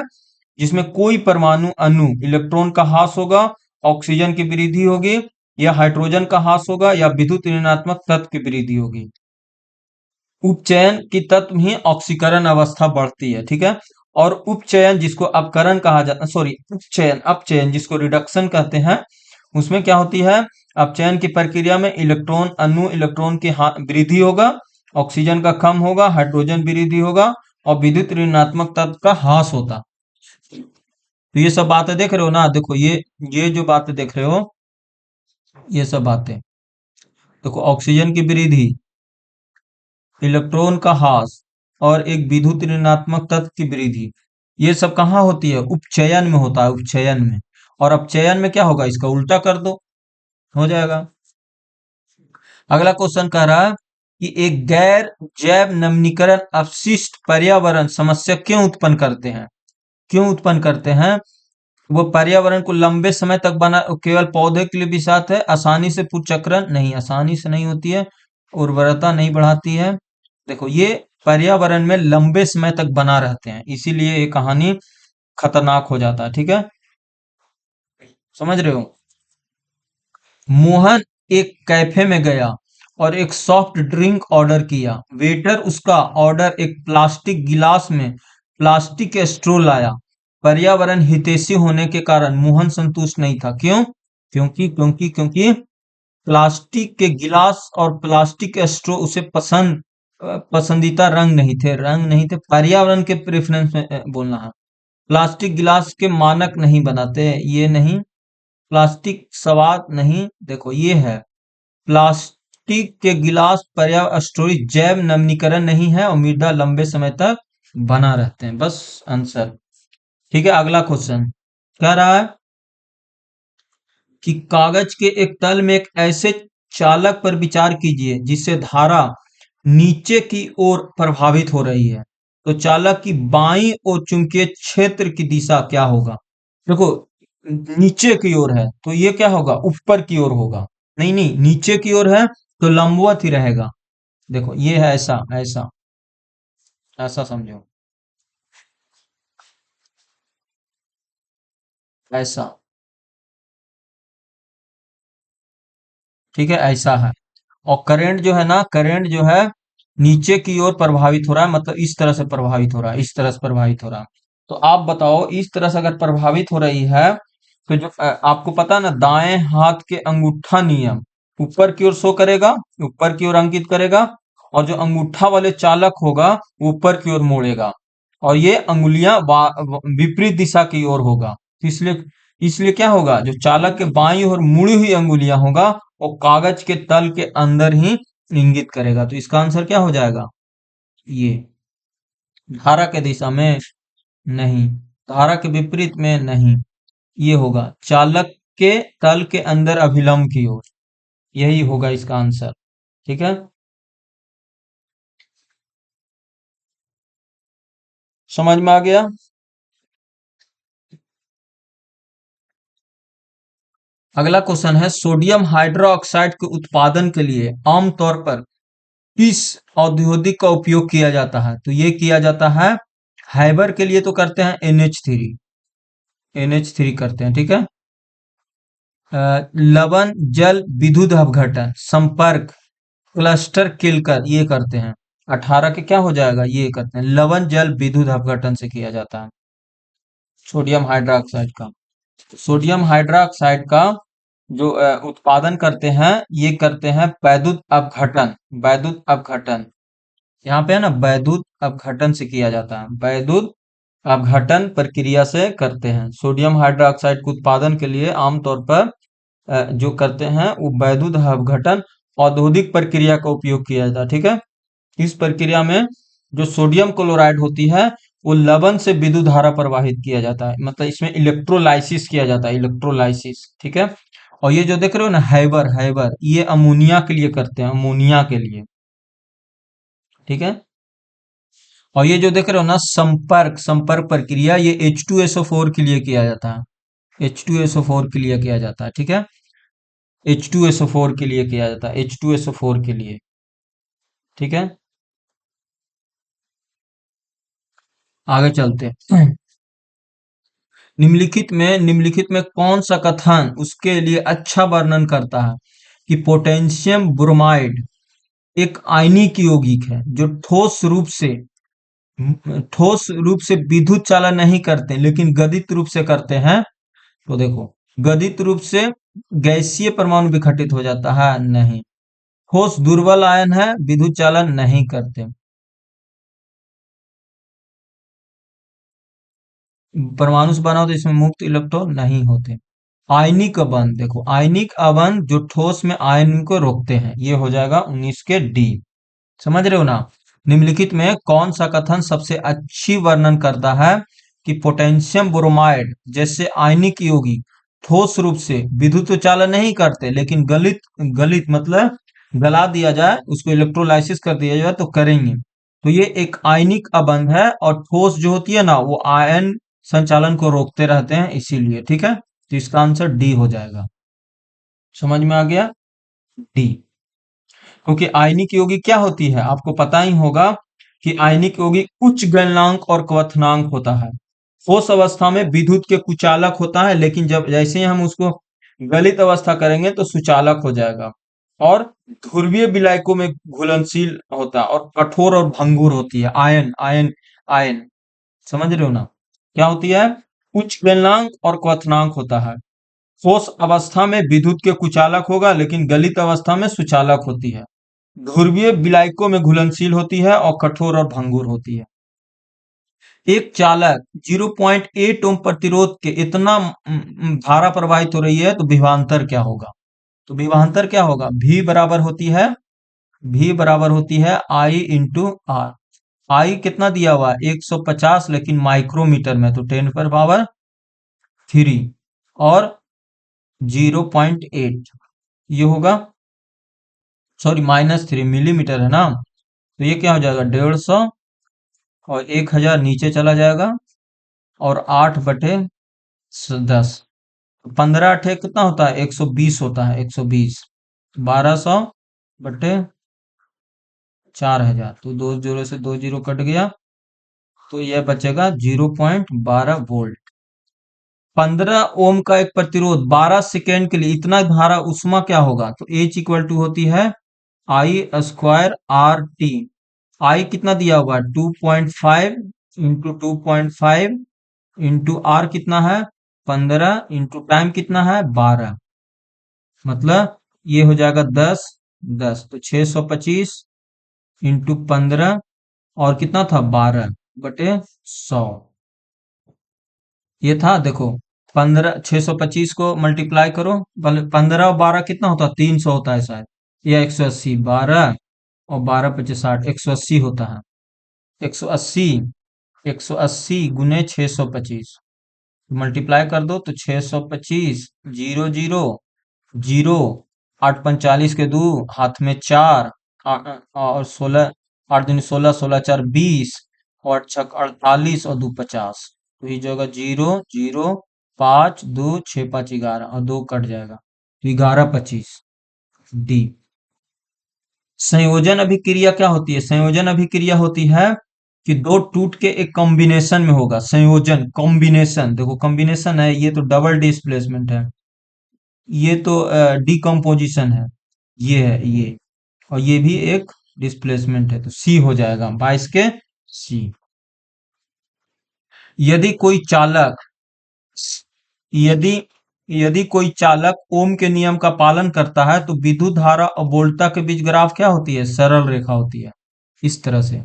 जिसमें कोई परमाणु अणु इलेक्ट्रॉन का ह्रास होगा, ऑक्सीजन की वृद्धि होगी, या हाइड्रोजन का ह्रास होगा, या विद्युत ऋणात्मक तत्व की वृद्धि होगी। उपचयन की तत्व ही ऑक्सीकरण अवस्था बढ़ती है, ठीक है। और उपचयन जिसको अपकरण कहा जाता है, सॉरी उपचयन, अपचयन जिसको रिडक्शन कहते हैं, उसमें क्या होती है? अपचयन की प्रक्रिया में इलेक्ट्रॉन अणु, इलेक्ट्रॉन की वृद्धि होगा, ऑक्सीजन का कम होगा, हाइड्रोजन वृद्धि होगा, और विद्युत ऋणात्मक तत्व का ह्रास होता। तो ये सब बातें देख रहे हो ना, देखो ये जो बातें देख रहे हो, ये सब बातें, देखो ऑक्सीजन की वृद्धि, इलेक्ट्रॉन का ह्रास, और एक विद्युत ऋणात्मक तत्व की वृद्धि, ये सब कहाँ होती है? उपचयन में होता है, उपचयन में। और अपचयन में क्या होगा? इसका उल्टा कर दो, हो जाएगा। अगला क्वेश्चन कह रहा है कि एक गैर जैव नवीनीकरण अपशिष्ट पर्यावरण समस्या क्यों उत्पन्न करते हैं? क्यों उत्पन्न करते हैं? वो पर्यावरण को लंबे समय तक बना, केवल पौधे के लिए विषाक्त है, आसानी से पुचक्रण नहीं, आसानी से नहीं होती है, उर्वरता नहीं बढ़ाती है। देखो ये पर्यावरण में लंबे समय तक बना रहते हैं, इसीलिए ये कहानी खतरनाक हो जाता है, ठीक है, समझ रहे हो। मोहन एक कैफे में गया और एक सॉफ्ट ड्रिंक ऑर्डर किया। वेटर उसका ऑर्डर एक प्लास्टिक गिलास में प्लास्टिक के स्ट्रो लाया। पर्यावरण हितैषी होने के कारण मोहन संतुष्ट नहीं था। क्यों? क्योंकि प्लास्टिक के गिलास और प्लास्टिक के स्ट्रो उसे पसंदीदा रंग नहीं थे, रंग नहीं थे, पर्यावरण के प्रेफरेंस में बोलना है। प्लास्टिक गिलास के मानक नहीं बनाते, ये नहीं। प्लास्टिक स्वाद नहीं, देखो ये है। प्लास्टिक के गिलास पर्यावरण स्टोरेज जैव नवीनीकरण नहीं है और मृदा लंबे समय तक बना रहते हैं, बस आंसर। ठीक है, अगला क्वेश्चन क्या रहा है कि कागज के एक तल में एक ऐसे चालक पर विचार कीजिए जिससे धारा नीचे की ओर प्रभावित हो रही है। तो चालक की बाईं ओर चुंबकीय क्षेत्र की दिशा क्या होगा? देखो, नीचे की ओर है तो ये क्या होगा? ऊपर की ओर होगा। नहीं नहीं, नीचे की ओर है तो लंबवत ही रहेगा। देखो ये है, ऐसा ऐसा ऐसा समझो, ऐसा। ठीक है, ऐसा है। और करंट जो है ना, करंट जो है नीचे की ओर प्रभावित हो रहा है, मतलब इस तरह से प्रभावित हो रहा है, इस तरह से प्रभावित हो रहा है। तो आप बताओ, इस तरह से अगर प्रभावित हो रही है तो जो आपको पता है ना, दाएं हाथ के अंगूठा नियम ऊपर की ओर शो करेगा, ऊपर की ओर अंकित करेगा, और जो अंगूठा वाले चालक होगा वो ऊपर की ओर मोड़ेगा, और ये अंगुलियां विपरीत दिशा की ओर होगा। तो इसलिए इसलिए क्या होगा, जो चालक के बाईं ओर मुड़ी हुई अंगुलियां होगा वो कागज के तल के अंदर ही इंगित करेगा। तो इसका आंसर क्या हो जाएगा? ये धारा के दिशा में नहीं, धारा के विपरीत में नहीं, ये होगा चालक के तल के अंदर अभिलंब की ओर, यही होगा इसका आंसर। ठीक है, समझ में आ गया? अगला क्वेश्चन है, सोडियम हाइड्रोक्साइड के उत्पादन के लिए आमतौर पर किस औद्योगिक का उपयोग किया जाता है? तो ये किया जाता है फाइबर के लिए, तो करते हैं NH3, NH3 करते हैं। ठीक है, लवण जल विद्युत अपघटन संपर्क क्लस्टर किलकर ये करते हैं। 18 के क्या हो जाएगा? ये करते हैं, लवण जल विद्युत अपघटन से किया जाता है सोडियम हाइड्रोक्साइड का। सोडियम हाइड्रोक्साइड का जो उत्पादन करते हैं, ये करते हैं वैद्युत अपघटन, वैद्युत अपघटन। यहाँ पे है ना, वैद्युत अपघटन से किया जाता है, वैद्युत अपघटन प्रक्रिया से करते हैं। सोडियम हाइड्रोक्साइड के उत्पादन के लिए आमतौर पर जो करते हैं वो वैद्युत अपघटन औद्योगिक प्रक्रिया का उपयोग किया जाता है। ठीक है, इस प्रक्रिया में जो सोडियम क्लोराइड होती है वो लवण से विद्युत धारा प्रवाहित किया जाता है, मतलब इसमें इलेक्ट्रोलाइसिस किया जाता है, इलेक्ट्रोलाइसिस। ठीक है, और ये जो देख रहे हो ना, हैबर हैबर, ये अमोनिया के लिए करते हैं, अमोनिया के लिए। ठीक है, और ये जो देख रहे हो ना, संपर्क संपर्क प्रक्रिया, ये H2SO4 के लिए किया जाता है, H2SO4 के लिए किया जाता है। ठीक है, H2SO4 के लिए किया जाता है, H2SO4 के लिए। ठीक है, आगे चलते हैं। निम्नलिखित में कौन सा कथन उसके लिए अच्छा वर्णन करता है कि पोटेशियम ब्रोमाइड एक आयनिक यौगिक है जो ठोस रूप से विद्युत चालन नहीं करते लेकिन गतित रूप से करते हैं। तो देखो, गतित रूप से गैसीय परमाणु विघटित हो जाता है, नहीं। ठोस दुर्बल आयन है, विद्युत चालन नहीं करते। परमाणु से बना हो तो इसमें मुक्त इलेक्ट्रॉन नहीं होते। आयनिक अबंध, देखो आयनिक अबंध जो ठोस में आयन को रोकते हैं, ये हो जाएगा 19 के डी। समझ रहे हो ना? निम्नलिखित में कौन सा कथन सबसे अच्छी वर्णन करता है कि पोटेशियम ब्रोमाइड जैसे आयनिक यौगिक ठोस रूप से विद्युत चालन नहीं करते लेकिन गलित गलित मतलब गला दिया जाए, उसको इलेक्ट्रोलाइसिस कर दिया जाए तो करेंगे। तो ये एक आयनिक अबंध है और ठोस जो होती है ना वो आयन संचालन को रोकते रहते हैं, इसीलिए। ठीक है, तो इसका आंसर डी हो जाएगा। समझ में आ गया? डी। क्योंकि आयनिक यौगिक क्या होती है, आपको पता ही होगा कि आयनिक यौगिक उच्च गलनांक और क्वथनांक होता है। ठोस अवस्था में विद्युत के कुचालक होता है, लेकिन जब जैसे ही हम उसको गलित अवस्था करेंगे तो सुचालक हो जाएगा। और ध्रुवीय विलायकों में घुलनशील होता है और कठोर और भंगुर होती है। आयन आयन आयन, समझ रहे हो ना? क्या होती है? उच्च गलनांक और क्वथनांक होता है। ठोस अवस्था में विद्युत के कुचालक होगा लेकिन गलित अवस्था में सुचालक होती है। ध्रुवीय विलायकों में घुलनशील होती है और कठोर और भंगुर होती है। एक चालक 0.8 ओम प्रतिरोध के इतना धारा प्रवाहित हो रही है, तो विभवांतर क्या होगा? तो विभवांतर क्या होगा? V बराबर होती है I इंटू आर। आई कितना दिया हुआ है? 150, लेकिन माइक्रोमीटर में, तो 10⁻³ और 0.8 ये होगा, सॉरी -3 मिलीमीटर है ना, तो ये क्या हो जाएगा? 150 और 1000 नीचे चला जाएगा और 8/10, 15 कितना होता है? 120 होता है, 120, 1200 बटे 4000, तो 2 जीरो से 2 जीरो कट गया, तो यह बचेगा 0.12 वोल्ट। 15 ओम का एक प्रतिरोध 12 सेकेंड के लिए, इतना धारा उष्मा क्या होगा? तो H इक्वल टू होती है I² RT। कितना दिया हुआ है? 2.5 इंटू 2.5 इंटू आर कितना है? 15 इंटू टाइम कितना है? 12, मतलब ये हो जाएगा 10, तो 625 इंटू 15 और कितना था? 12/100। ये था, देखो 625 को मल्टीप्लाई करो, 15 और 12 कितना होता है? 300 होता है शायद, या 180, 12 और 12×5 = 60, 180 होता है। 180, 180 गुने 625 मल्टीप्लाई कर दो, तो 625, 0 0 0, 8×5 = 2, हाथ में 4, और 16, 8 दूनी 16, 16×4 = 20, और 6 × 48 और 2 50, तो ये जो होगा 0 0 5 2 6 5 11 और 2 कट जाएगा, तो 11×25 डी। संयोजन अभिक्रिया क्या होती है? संयोजन अभिक्रिया होती है कि दो टूट के एक कॉम्बिनेशन में होगा। संयोजन, कॉम्बिनेशन, देखो कॉम्बिनेशन है, ये तो डबल डिस्प्लेसमेंट है, ये तो डिकम्पोजिशन है, ये है ये, और ये भी एक डिस्प्लेसमेंट है, तो सी हो जाएगा 22 के सी। यदि कोई चालक यदि यदि कोई चालक ओम के नियम का पालन करता है, तो विद्युत धारा और वोल्टता के बीच ग्राफ क्या होती है? सरल रेखा होती है, इस तरह से,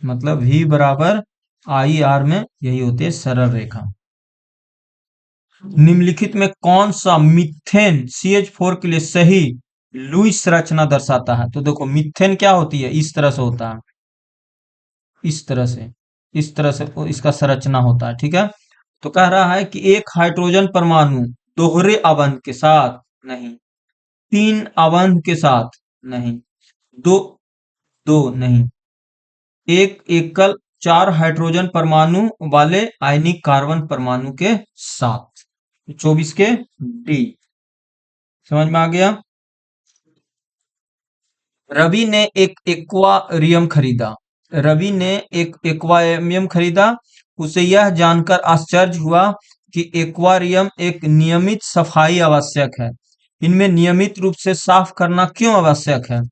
मतलब V बराबर IR में यही होती है सरल रेखा। निम्नलिखित में कौन सा मीथेन CH4 के लिए सही लुईस संरचना दर्शाता है? तो देखो मीथेन क्या होती है? इस तरह से होता है, इस तरह से, इस तरह से इसका संरचना होता है, ठीक है। तो कह रहा है कि एक हाइड्रोजन परमाणु दोहरे अवंत के साथ नहीं, 3 अवंत के साथ नहीं, दो दो नहीं, एक एकल 4 हाइड्रोजन परमाणु वाले आयनिक कार्बन परमाणु के साथ, 24 के डी। समझ में आ गया? रवि ने एक एक्वारियम खरीदा। रवि ने एक एक्वारियम खरीदा। उसे यह जानकर आश्चर्य हुआ कि एक्वारियम एक नियमित सफाई आवश्यक है। इनमें नियमित रूप से साफ करना क्यों आवश्यक है?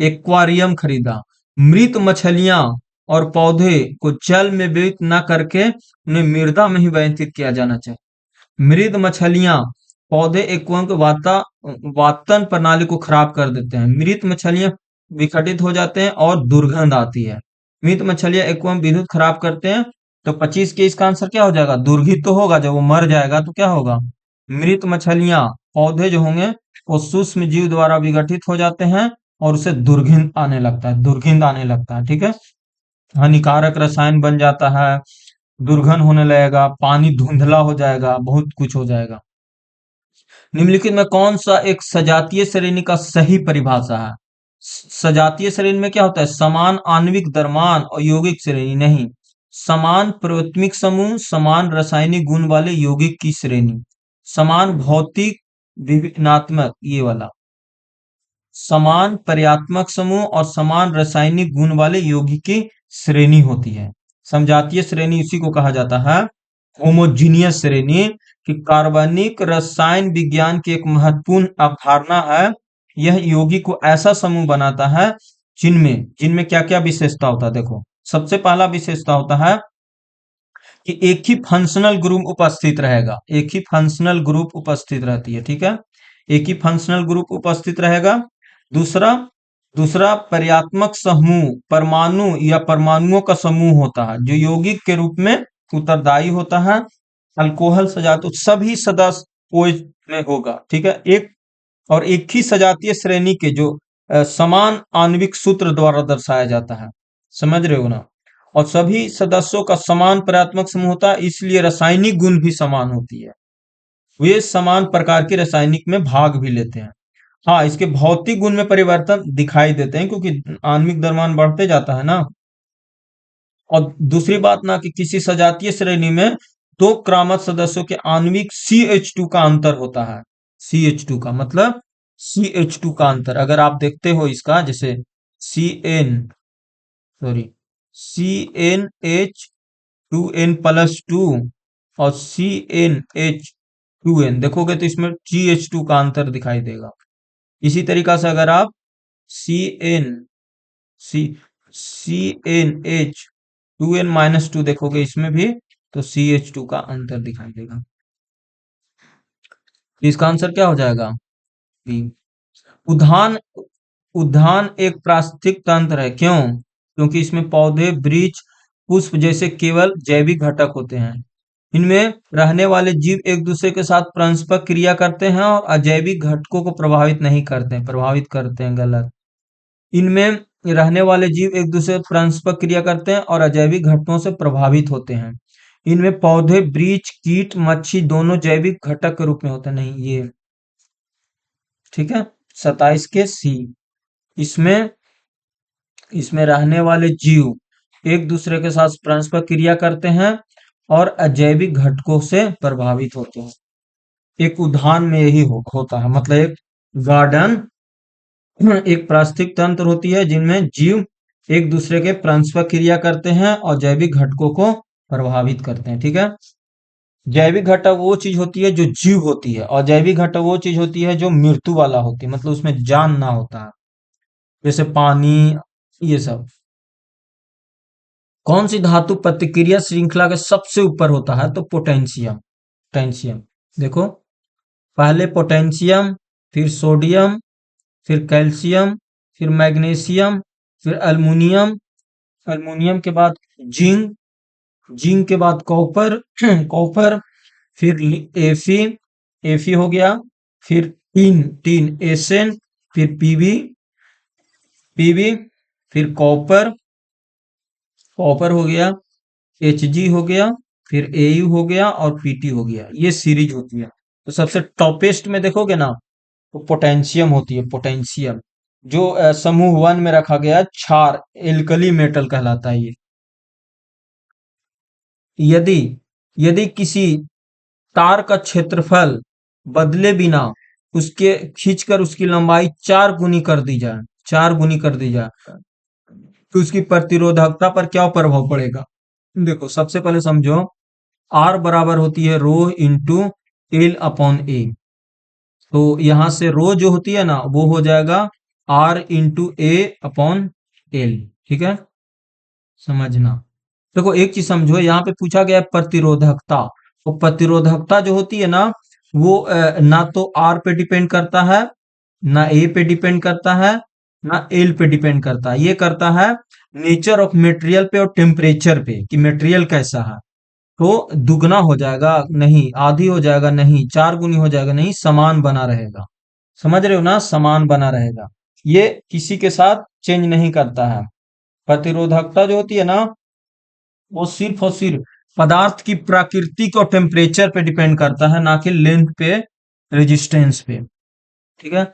एक्वारियम खरीदा। मृत मछलियां और पौधे को जल में व्यतीत न करके उन्हें मृदा में ही व्यतीत किया जाना चाहिए। मृत मछलियां, पौधे एक्वम के वातन प्रणाली को खराब कर देते हैं। मृत मछलियां विघटित हो जाते हैं और दुर्गंध आती है। मृत मछलियां एक्वम विद्युत खराब करते हैं, तो 25 के इसका आंसर क्या हो जाएगा? दुर्गंध तो होगा, जब वो मर जाएगा तो क्या होगा? मृत मछलियां, पौधे जो होंगे वो सूक्ष्म जीव द्वारा विघटित हो जाते हैं और उसे दुर्गंध आने लगता है, दुर्गंध आने लगता है, ठीक है। हानिकारक रसायन बन जाता है, दुर्गंध होने लगेगा, पानी धुंधला हो जाएगा, बहुत कुछ हो जाएगा। निम्नलिखित में कौन सा एक सजातीय श्रेणी का सही परिभाषा है? सजातीय श्रेणी में क्या होता है? समान आणविक द्रव्यमान और यौगिक श्रेणी नहीं, समान प्रवर्तनिक समूह, समान रासायनिक गुण वाले यौगिक की श्रेणी, समान भौतिक विभिन्नात्मक, ये वाला, समान पर्यात्मक समूह और समान रासायनिक गुण वाले यौगिक की श्रेणी होती है। समजातीय श्रेणी इसी को कहा जाता है होमोजीनियस श्रेणी, कि कार्बनिक रसायन विज्ञान की एक महत्वपूर्ण अवधारणा है। यह यौगिक को ऐसा समूह बनाता है जिनमें जिनमें क्या क्या विशेषता होता है? देखो, सबसे पहला विशेषता होता है कि एक ही फंक्शनल ग्रुप उपस्थित रहेगा, एक ही फंक्शनल ग्रुप उपस्थित रहती है, ठीक है, एक ही फंक्शनल ग्रुप उपस्थित रहेगा। दूसरा, दूसरा पर्यात्मक समूह, परमाणु या परमाणुओं का समूह होता है जो यौगिक के रूप में उत्तरदायी होता है। अल्कोहल सजातीय तो सभी सदस्य OH में होगा, ठीक है। एक और एक ही सजातीय श्रेणी के जो समान आणविक सूत्र द्वारा दर्शाया जाता है, समझ रहे हो ना। और सभी सदस्यों का समान पर्यात्मक समूह होता है, इसलिए रासायनिक गुण भी समान होती है। वे समान प्रकार के रासायनिक में भाग भी लेते हैं। हाँ, इसके भौतिक गुण में परिवर्तन दिखाई देते हैं क्योंकि आणविक द्रव्यमान बढ़ते जाता है ना। और दूसरी बात ना कि किसी सजातीय श्रेणी में दो क्रामक सदस्यों के आणविक CH2 का अंतर होता है। CH2 का मतलब CH2 का अंतर अगर आप देखते हो इसका, जैसे CN सॉरी CnH2n+2 और CnH2n देखोगे तो इसमें CH2 का अंतर दिखाई देगा। इसी तरीका से अगर आप CN सी CnH2n-2 देखोगे इसमें भी, तो CH2 का अंतर दिखाई देगा। तो इसका आंसर क्या हो जाएगा? बी। उद्यान उद्यान एक पारिस्थितिक तंत्र है, क्यों? क्योंकि इसमें पौधे, वृक्ष, पुष्प जैसे केवल जैविक घटक होते हैं। इनमें रहने वाले जीव एक दूसरे के साथ परस्पर क्रिया करते हैं और अजैविक घटकों को प्रभावित नहीं करते हैं, प्रभावित करते हैं, गलत। इनमें रहने वाले जीव एक दूसरे से परस्पर क्रिया करते हैं और अजैविक घटकों से प्रभावित होते हैं। इनमें पौधे, वृक्ष, कीट, मच्छी दोनों जैविक घटक के रूप में होते हैं। नहीं, ये ठीक है। 27 के सी। इसमें इसमें रहने वाले जीव एक दूसरे के साथ परस्पर क्रिया करते हैं और अजैविक घटकों से प्रभावित होते हैं। एक उद्यान में यही होता है, मतलब एक गार्डन एक पारिस्थितिक तंत्र होती है जिनमें जीव एक दूसरे के परस्पर क्रिया करते हैं और जैविक घटकों को प्रभावित करते हैं, ठीक है। जैविक घटक वो चीज होती है जो जीव होती है और जैविक घटक वो चीज होती है जो मृत्यु वाला होती है, मतलब उसमें जान ना होता है, जैसे पानी, ये सब। कौन सी धातु प्रतिक्रिया श्रृंखला के सबसे ऊपर होता है? तो पोटेशियम। पोटेशियम देखो, पहले पोटेशियम, फिर सोडियम, फिर कैल्शियम, फिर मैग्नीशियम, फिर अल्मुनियम, अल्मुनियम के बाद जिंक, जिंक के बाद कॉपर कॉपर, फिर एफी, एफी हो गया, फिर टीन, टीन एसएन, फिर पीबी, पीबी, फिर कॉपर, कॉपर हो गया, Hg हो गया, फिर Au हो गया और Pt हो गया। ये सीरीज होती है। तो सबसे टॉपेस्ट में देखोगे ना, तो पोटेशियम होती है, पोटेशियम जो समूह 1 में रखा गया है, क्षार, एल्कली मेटल कहलाता है ये। यदि यदि किसी तार का क्षेत्रफल बदले बिना उसके खींचकर उसकी लंबाई 4 गुनी कर दी जाए, 4 गुनी कर दी जाए, तो उसकी प्रतिरोधकता पर क्या प्रभाव पड़ेगा? देखो, सबसे पहले समझो, आर बराबर होती है रो इंटू L/A। तो यहां से रो जो होती है ना, वो हो जाएगा R/A/L, ठीक है, समझना। देखो एक चीज समझो, यहाँ पे पूछा गया है प्रतिरोधकता। तो प्रतिरोधकता जो होती है ना, वो ना तो आर पे डिपेंड करता है, ना ए पे डिपेंड करता है, ना एल पे डिपेंड करता है। ये करता है नेचर ऑफ मटेरियल पे और टेम्परेचर पे, कि मटेरियल कैसा है। तो दुगना हो जाएगा नहीं, आधी हो जाएगा नहीं, 4 गुनी हो जाएगा नहीं, समान बना रहेगा। समझ रहे हो ना, समान बना रहेगा। ये किसी के साथ चेंज नहीं करता है। प्रतिरोधकता जो होती है ना, वो सिर्फ और सिर्फ पदार्थ की प्रकृति और टेम्परेचर पे डिपेंड करता है, ना कि लेंथ पे, रेजिस्टेंस पे, ठीक है।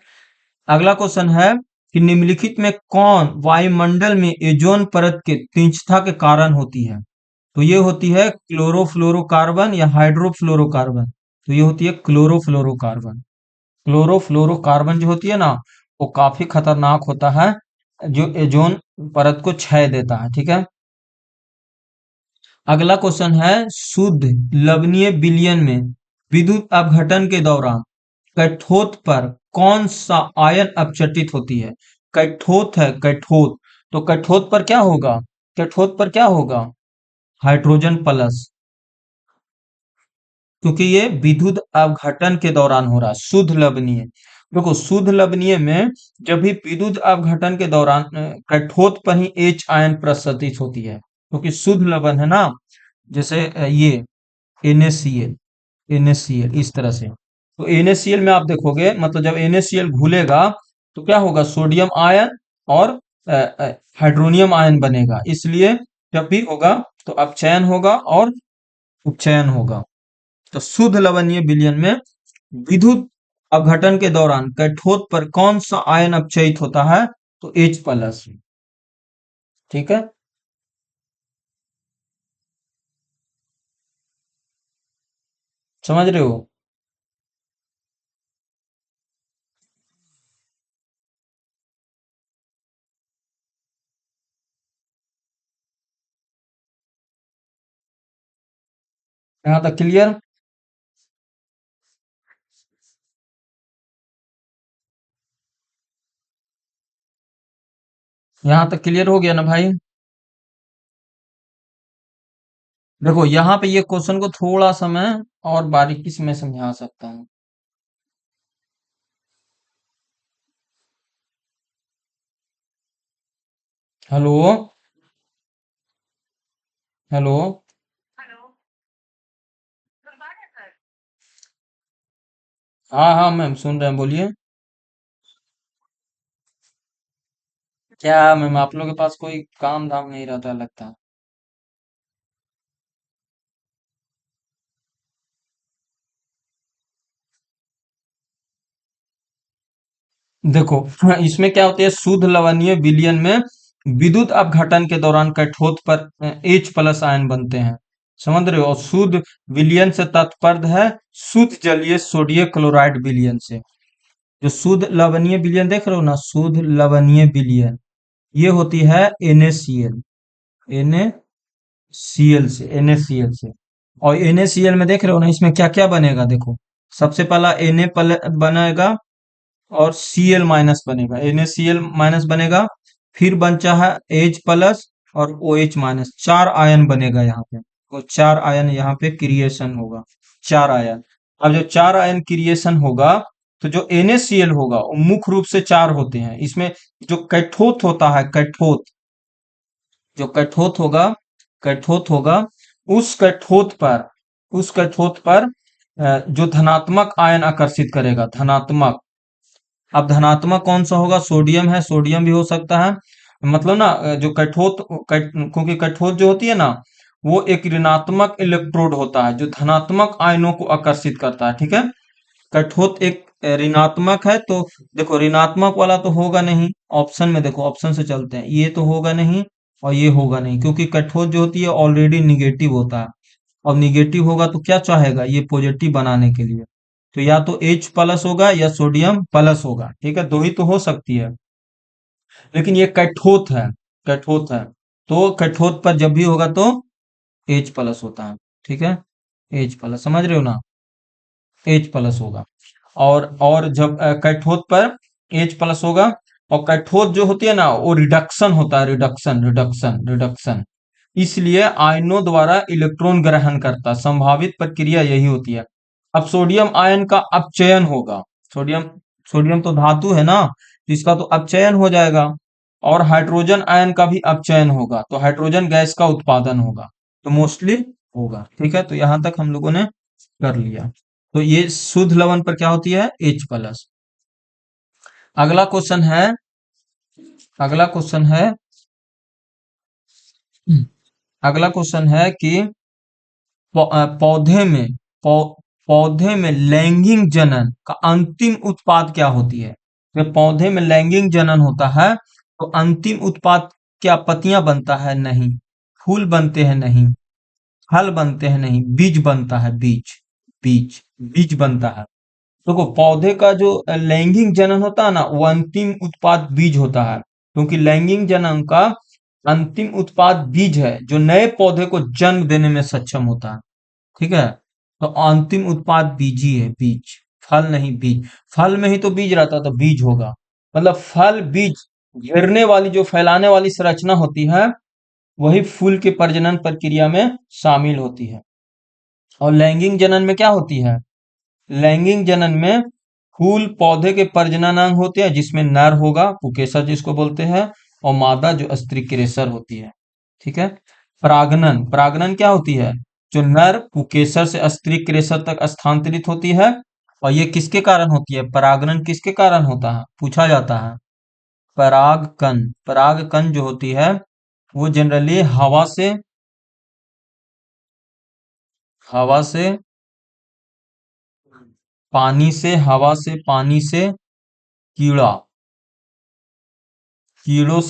अगला क्वेश्चन है कि निम्नलिखित में कौन वायुमंडल में ओजोन परत के तीक्ष्णता के कारण होती है? तो ये होती है क्लोरोफ्लोरोकार्बन या हाइड्रोफ्लोरोकार्बन। तो ये होती है क्लोरोफ्लोरोकार्बन। क्लोरोफ्लोरोकार्बन जो होती है ना, वो काफी खतरनाक होता है, जो ओजोन परत को क्षय देता है, ठीक है। अगला क्वेश्चन है, शुद्ध लवणीय विलयन में विद्युत अपघटन के दौरान कैथोड पर कौन सा आयन अपचटित होती है? कैथोड है, कैथोड। तो कैथोड पर क्या होगा? कैथोड पर क्या होगा? हाइड्रोजन प्लस, क्योंकि ये विद्युत अपघटन के दौरान हो रहा है, शुद्ध लवणीय। देखो शुद्ध लवणीय में जब भी विद्युत अपघटन के दौरान कैथोड पर ही H आयन प्रसरित होती है, क्योंकि शुद्ध लवण है ना, जैसे ये NaCl, NaCl इस तरह से। तो NaCl में आप देखोगे, मतलब जब NaCl घुलेगा तो क्या होगा, सोडियम आयन और हाइड्रोनियम आयन बनेगा। इसलिए जब भी होगा तो अपचयन होगा और उपचयन होगा। तो शुद्ध लवणीय विलयन में विद्युत अपघटन के दौरान कैथोड पर कौन सा आयन अपचयित होता है, तो H+। ठीक है। समझ रहे हो? यहाँ तक क्लियर? यहाँ तक क्लियर हो गया ना भाई? देखो यहाँ पे ये क्वेश्चन को थोड़ा सा मैं और बारीकी से मैं समझा सकता हूँ। हेलो। हेलो। हाँ हाँ मैम, सुन रहे हैं, बोलिए। क्या मैम, आप लोगों के पास कोई काम धाम नहीं रहता लगता। देखो इसमें क्या होती है, शुद्ध लवणीय विलयन में विद्युत अपघटन के दौरान कैथोड पर H+ आयन बनते हैं। समझ रहे हो? और शुद्ध विलयन से तात्पर्य है शुद्ध जलीय सोडियम क्लोराइड विलयन से। जो शुद्ध लवणीय विलयन देख रहे हो ना, शुद्ध लवणीय विलयन, ये होती है NaCl, NaCl से, NaCl से। और NaCl में देख रहे हो ना, इसमें क्या क्या बनेगा देखो। सबसे पहला बनेगा और Cl- बनेगा, NaCl- बनेगा। फिर बचा है H+ और OH-, चार आयन बनेगा यहाँ पे। तो चार आयन यहाँ पे क्रिएशन होगा, चार आयन। अब जब चार आयन क्रिएशन होगा तो जो NaCl होगा वो मुख्य रूप से चार होते हैं इसमें। जो कैथोड होता है, कैथोड, जो कैथोड होगा, कैथोड होगा, उस कैथोड पर, उस कैथोड पर जो धनात्मक आयन आकर्षित करेगा, धनात्मक। अब धनात्मक कौन सा होगा, सोडियम है, सोडियम भी हो सकता है। मतलब ना जो क्योंकि कैथोड जो होती है ना, वो एक ऋणात्मक इलेक्ट्रोड होता है जो धनात्मक आयनों को आकर्षित करता है। ठीक है। कैथोड एक ऋणात्मक है, तो देखो ऋणात्मक वाला तो होगा नहीं। ऑप्शन में देखो, ऑप्शन से चलते हैं, ये तो होगा नहीं और ये होगा नहीं, क्योंकि कैथोड जो होती है ऑलरेडी निगेटिव होता है। और निगेटिव होगा तो क्या चाहेगा, ये पॉजिटिव बनाने के लिए। तो या तो H+ होगा या सोडियम प्लस होगा। ठीक है, दो ही तो हो सकती है। लेकिन ये कैथोड है, कैथोड है। तो कैथोड पर जब भी होगा तो H+ होता है। ठीक है, H+, समझ रहे हो ना? H+ होगा। और जब कैथोड पर H+ होगा, और कैथोड जो होती है ना वो रिडक्शन होता है, रिडक्शन रिडक्शन रिडक्शन। इसलिए आयनों द्वारा इलेक्ट्रॉन ग्रहण करता, संभावित प्रक्रिया यही होती है। अब सोडियम आयन का अपचयन होगा। सोडियम, सोडियम तो धातु है ना, तो इसका तो अपचयन हो जाएगा। और हाइड्रोजन आयन का भी अपचयन होगा, तो हाइड्रोजन गैस का उत्पादन होगा। तो मोस्टली होगा। ठीक है, तो यहां तक हम लोगों ने कर लिया। तो ये शुद्ध लवण पर क्या होती है, H+। अगला क्वेश्चन है, अगला क्वेश्चन है, अगला क्वेश्चन है कि पौधे में, पौधे में लैंगिक जनन का अंतिम उत्पाद क्या होती है। जब पौधे में लैंगिक जनन होता है तो अंतिम उत्पाद क्या, पत्तियां बनता है, नहीं। फूल बनते हैं, नहीं। फल बनते हैं, नहीं। बीज बनता है, बीज, बीज, बीज बनता है। देखो पौधे का जो लैंगिक जनन होता है ना, वो अंतिम उत्पाद बीज होता है, क्योंकि लैंगिक जनन का अंतिम उत्पाद बीज है जो नए पौधे को जन्म देने में सक्षम होता है। ठीक है, तो अंतिम उत्पाद बीज ही है, बीज। फल नहीं, बीज। फल में ही तो बीज रहता, तो बीज होगा। मतलब फल बीज, घेरने वाली जो फैलाने वाली संरचना होती है, वही फूल के प्रजनन प्रक्रिया में शामिल होती है। और लैंगिक जनन में क्या होती है, लैंगिक जनन में फूल पौधे के प्रजननांग होते हैं, जिसमें नर होगा पुकेसर जिसको बोलते हैं, और मादा जो स्त्री क्रेसर होती है। ठीक है। परागनन, परागनन क्या होती है? जो नर पुकेसर से स्त्री क्रेसर तक स्थानांतरित होती है। और ये किसके कारण होती है? परागनन किसके कारण होता है, पूछा जाता है। परागकण, परागकण जो होती है वो जनरली हवा से पानी से कीड़ा कीड़ों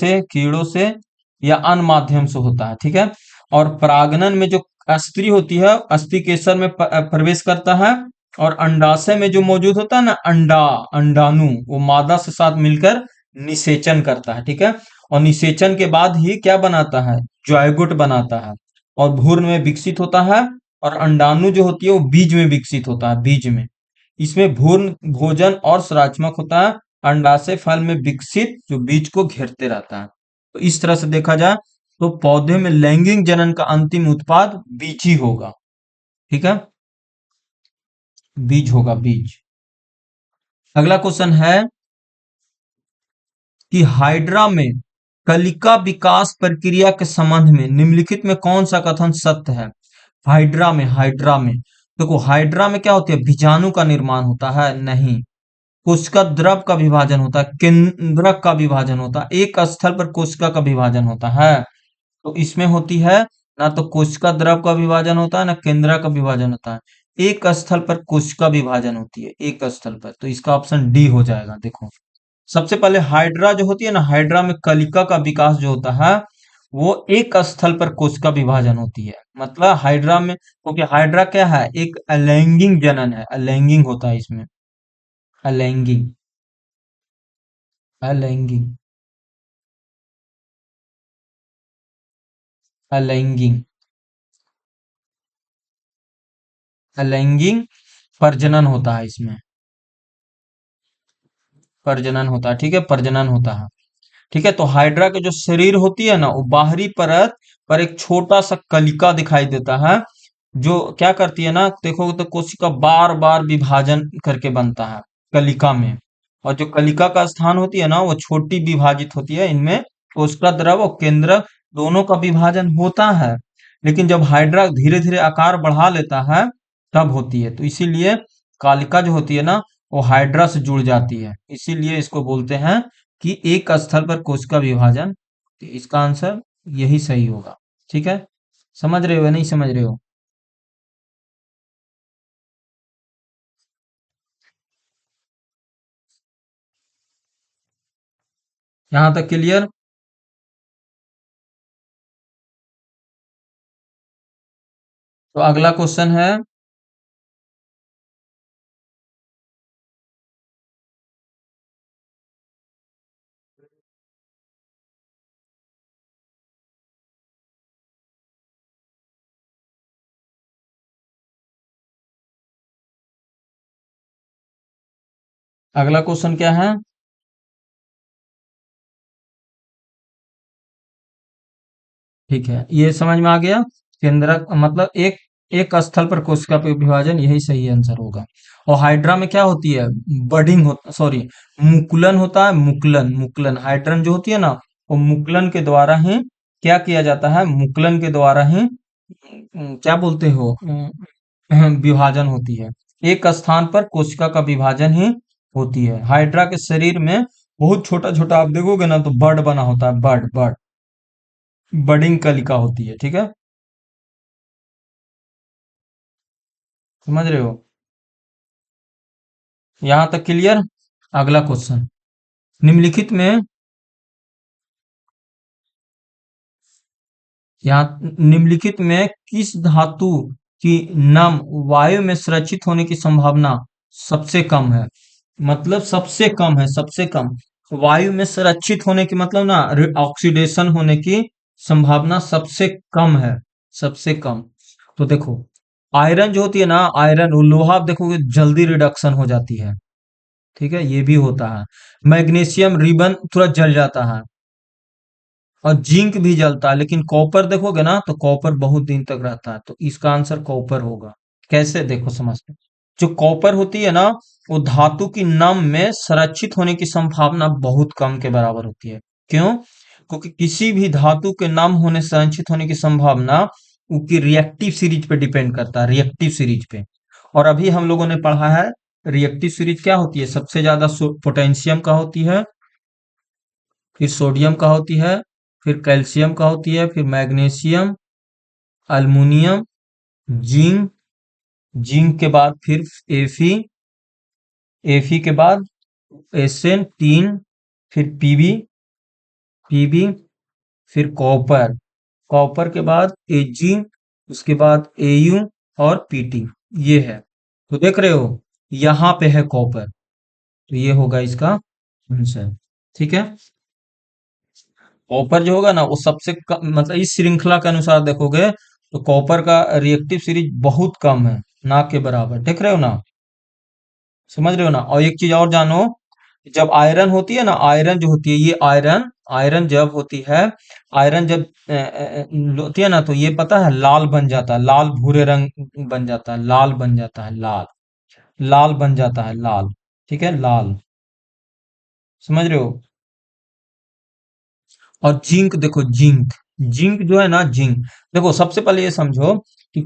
से या अन्य माध्यम से होता है। ठीक है। और परागनन में जो स्त्री होती है स्त्री केसर में प्रवेश करता है, और अंडाशय में जो मौजूद होता है ना अंडाणु, वो मादा से साथ मिलकर निषेचन करता है। ठीक है। और निषेचन के बाद ही क्या बनाता है? जायगोट बनाता है, और भ्रूण में विकसित होता है। और अंडाणु जो होती है वो बीज में विकसित होता है, बीज में। इसमें भ्रूण भोजन और संरचनात्मक होता है। अंडाशय फल में विकसित जो बीज को घेरते रहता है। तो इस तरह से देखा जाए तो पौधे में लैंगिक जनन का अंतिम उत्पाद बीज ही होगा। ठीक है। बीज होगा, बीज। अगला क्वेश्चन है कि हाइड्रा में कलिका विकास प्रक्रिया के संबंध में निम्नलिखित में कौन सा कथन सत्य है? हाइड्रा में देखो, हाइड्रा में क्या होती है? बीजाणु का निर्माण होता है? नहीं। कोशिका द्रव का विभाजन होता है, केंद्रक का विभाजन होता है, एक स्थल पर कोशिका का विभाजन होता है। तो इसमें होती है ना तो कोशिका द्रव का विभाजन होता है, ना केंद्रक का विभाजन होता है। एक स्थल पर कोशिका विभाजन होती है, एक स्थल पर। तो इसका ऑप्शन डी हो जाएगा। देखो, सबसे पहले हाइड्रा जो होती है ना, हाइड्रा में कलिका का विकास जो होता है वो एक स्थल पर कोशिका विभाजन होती है। मतलब हाइड्रा में, क्योंकि हाइड्रा क्या है? एक अलैंगिक जनन है, अलैंगिक होता है इसमें। अलैंगिक, अलैंगिक, अलैंगिक, अलैंगिक प्रजनन होता है इसमें। प्रजनन होता है, ठीक है, प्रजनन होता है। ठीक है। तो हाइड्रा के जो शरीर होती है ना, वो बाहरी परत पर एक छोटा सा कलिका दिखाई देता है, जो क्या करती है ना, देखो तो कोशिका बार बार विभाजन करके बनता है कलिका में। और जो कलिका का स्थान होती है ना, वो छोटी विभाजित होती है। इनमें कोशिका द्रव और केंद्रक दोनों का विभाजन होता है, लेकिन जब हाइड्रा धीरे धीरे आकार बढ़ा लेता है तब होती है। तो इसीलिए कालिका जो होती है ना, वो हाइड्रा से जुड़ जाती है, इसीलिए इसको बोलते हैं कि एक स्थल पर कोशिका विभाजन। तो इसका आंसर यही सही होगा। ठीक है। समझ रहे हो या नहीं समझ रहे हो? यहाँ तक क्लियर? तो अगला क्वेश्चन है, अगला क्वेश्चन क्या है? ठीक है, ये समझ में आ गया। केंद्रक मतलब एक एक स्थल पर कोशिका पे विभाजन, यही सही आंसर होगा। और हाइड्रा में क्या होती है? बडिंग हो, सॉरी, मुकुलन होता है। मुकुलन, मुकुलन हाइड्रन जो होती है ना, वो मुकुलन के द्वारा ही क्या किया जाता है? मुकुलन के द्वारा ही क्या बोलते हो, विभाजन होती है। एक स्थान पर कोशिका का विभाजन ही होती है। हाइड्रा के शरीर में बहुत छोटा छोटा आप देखोगे ना तो बड बना होता है, बड बडिंग कलिका होती है। ठीक है। समझ रहे हो? यहां तक क्लियर? अगला क्वेश्चन, निम्नलिखित में निम्नलिखित में किस धातु की नम वायु में संरक्षित होने की संभावना सबसे कम है? मतलब सबसे कम है, सबसे कम। वायु में संरक्षित होने की मतलब ना, ऑक्सीडेशन होने की संभावना सबसे कम है, सबसे कम। तो देखो, आयरन जो होती है ना, आयरन वो लोहा, आप देखोगे जल्दी रिडक्शन हो जाती है। ठीक है, ये भी होता है। मैग्नीशियम रिबन तुरंत जल जाता है, और जिंक भी जलता है। लेकिन कॉपर देखोगे ना तो कॉपर बहुत दिन तक रहता है। तो इसका आंसर कॉपर होगा। कैसे? देखो समझते हैं। जो कॉपर होती है ना, वो धातु की नम में संरक्षित होने की संभावना बहुत कम के बराबर होती है। क्यों? क्योंकि किसी भी धातु के नम होने संरक्षित होने की संभावना उसकी रिएक्टिव सीरीज पे डिपेंड करता है, रिएक्टिव सीरीज पे। और अभी हम लोगों ने पढ़ा है रिएक्टिव सीरीज क्या होती है, सबसे ज्यादा पोटेशियम का होती है, फिर सोडियम का होती है, फिर कैल्शियम का होती है, फिर मैग्नीशियम, अल्मुनियम, जिंक, जिंक के बाद फिर एफी, एफी के बाद एसएन 3, फिर पीबी, पीबी, फिर कॉपर, कॉपर के बाद एजी, उसके बाद एयू और पीटी। ये है, तो देख रहे हो यहाँ पे है कॉपर, तो ये होगा इसका आंसर। ठीक है, कॉपर जो होगा ना वो सबसे मतलब इस श्रृंखला के अनुसार देखोगे तो कॉपर का रिएक्टिव सीरीज बहुत कम है, ना के बराबर। देख रहे हो ना, समझ रहे हो ना। और एक चीज और जानो, जब आयरन होती है ना, आयरन जो होती है, ये आयरन, आयरन जब होती है, आयरन जब होती है ना, तो ये पता है लाल बन जाता है, लाल भूरे रंग बन जाता है, लाल बन जाता है, लाल, लाल बन जाता है, लाल। ठीक है, लाल, समझ रहे हो। और जिंक देखो, जिंक, जिंक जो है ना, जिंक, देखो सबसे पहले ये समझो कि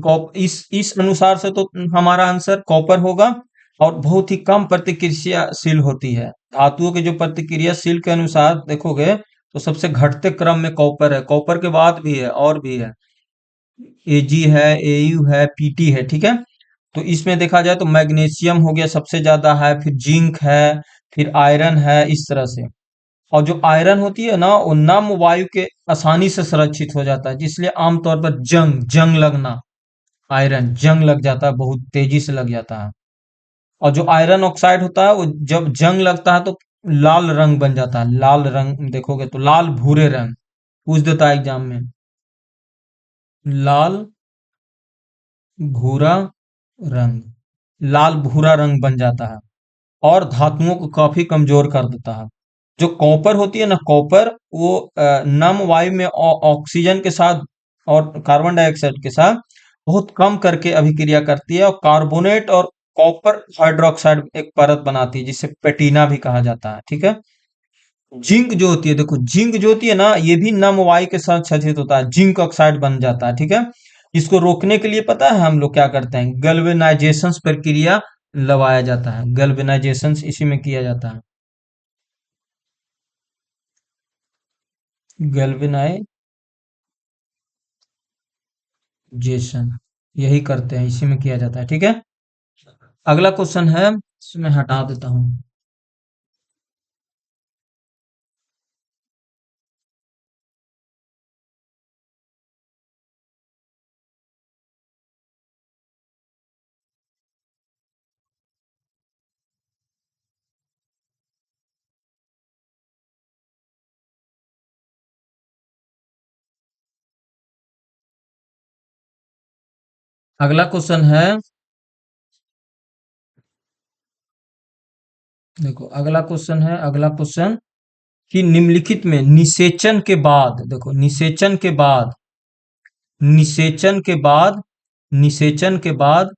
इस अनुसार से तो हमारा आंसर कॉपर होगा। और बहुत ही कम प्रतिक्रियाशील होती है, धातुओं के जो प्रतिक्रियाशील के अनुसार देखोगे तो सबसे घटते क्रम में कॉपर है, कॉपर के बाद भी है और भी है, एजी है, एयू है, पीटी है। ठीक है, तो इसमें देखा जाए तो मैग्नीशियम हो गया सबसे ज्यादा है, फिर जिंक है, फिर आयरन है, इस तरह से। और जो आयरन होती है ना, वो नम वायु के आसानी से संरक्षित हो जाता है, जिसलिए आमतौर पर जंग जंग लगना, आयरन जंग लग जाता है, बहुत तेजी से लग जाता है। और जो आयरन ऑक्साइड होता है वो जब जंग लगता है तो लाल रंग बन जाता है, लाल रंग देखोगे तो लाल भूरे रंग, पूछ देता है एग्जाम में, लाल भूरा रंग, लाल भूरा रंग बन जाता है और धातुओं को काफी कमजोर कर देता है। जो कॉपर होती है ना, कॉपर वो नम वायु में ऑक्सीजन के साथ और कार्बन डाइऑक्साइड के साथ बहुत कम करके अभिक्रिया करती है, और कार्बोनेट और कॉपर हाइड्रोक्साइड एक परत बनाती है, जिसे पेटीना भी कहा जाता है। ठीक है, जिंक जो होती है, देखो जिंक जो होती है ना, ये भी नम वायु के साथ क्षतित होता है, जिंक ऑक्साइड बन जाता है। ठीक है, इसको रोकने के लिए पता है हम लोग क्या करते हैं, गैल्वेनाइजेशन प्रक्रिया लगाया जाता है, गैल्वेनाइजेशन इसी में किया जाता है, गैल्वेनाइजेशन, यही करते हैं, इसी में किया जाता है। ठीक है, अगला क्वेश्चन है, इसमें हटा देता हूं। अगला क्वेश्चन है, देखो अगला क्वेश्चन है, अगला क्वेश्चन कि निम्नलिखित में निषेचन के बाद, देखो निषेचन के बाद, निषेचन के बाद, निषेचन के बाद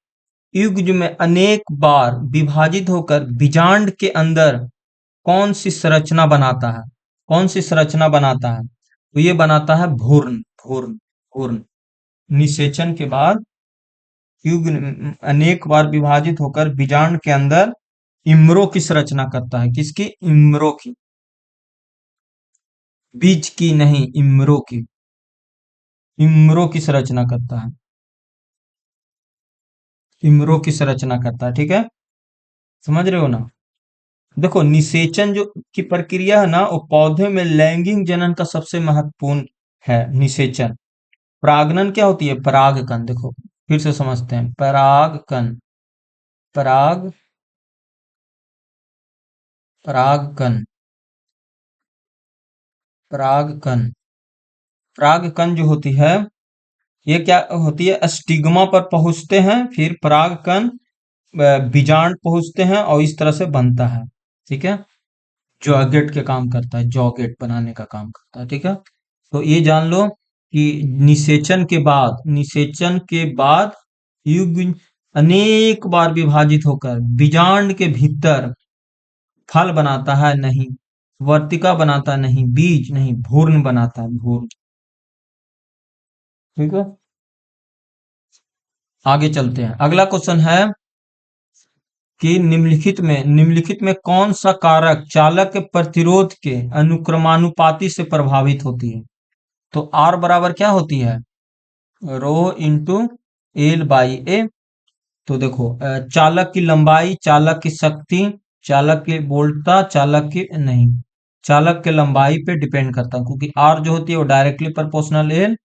युग्म में अनेक बार विभाजित होकर बीजांड के अंदर कौन सी संरचना बनाता है, कौन सी संरचना बनाता है, तो ये बनाता है भ्रूण, भ्रूण, भ्रूण। निषेचन के बाद युग्म अनेक बार विभाजित होकर बीजांड के अंदर इम्रो की संरचना करता है, किसकी, इम्रो की, बीज की नहीं, इम्रो की, इम्रो की संरचना करता है, इम्रो की संरचना करता है। ठीक है, समझ रहे हो ना। देखो निषेचन जो की प्रक्रिया है ना, वो पौधे में लैंगिक जनन का सबसे महत्वपूर्ण है, निषेचन। परागनन क्या होती है, परागकण, देखो फिर से समझते हैं, परागकण, पराग, परागकण, परागकण, परागकण जो होती है, ये क्या होती है, स्टिग्मा पर पहुंचते हैं, फिर परागकण बीजांड पहुंचते हैं और इस तरह से बनता है। ठीक है, जॉगेट के काम करता है, जॉगेट बनाने का काम करता है। ठीक है, तो ये जान लो कि निषेचन के बाद, निषेचन के बाद युग्म अनेक बार विभाजित होकर बीजांड के भीतर फल बनाता है नहीं, वर्तिका बनाता नहीं, बीज नहीं, भ्रूण बनाता है, भ्रूण। ठीक है, आगे चलते हैं। अगला क्वेश्चन है कि निम्नलिखित में कौन सा कारक चालक के प्रतिरोध के अनुक्रमानुपाती से प्रभावित होती है? तो आर बराबर क्या होती है? रो इंटू एल बाई ए। तो देखो चालक की लंबाई, चालक की शक्ति, चालक की वोल्टता, चालक की नहीं, चालक के लंबाई पे डिपेंड करता है, क्योंकि आर जो होती है वो डायरेक्टली प्रोपोर्शनल एल,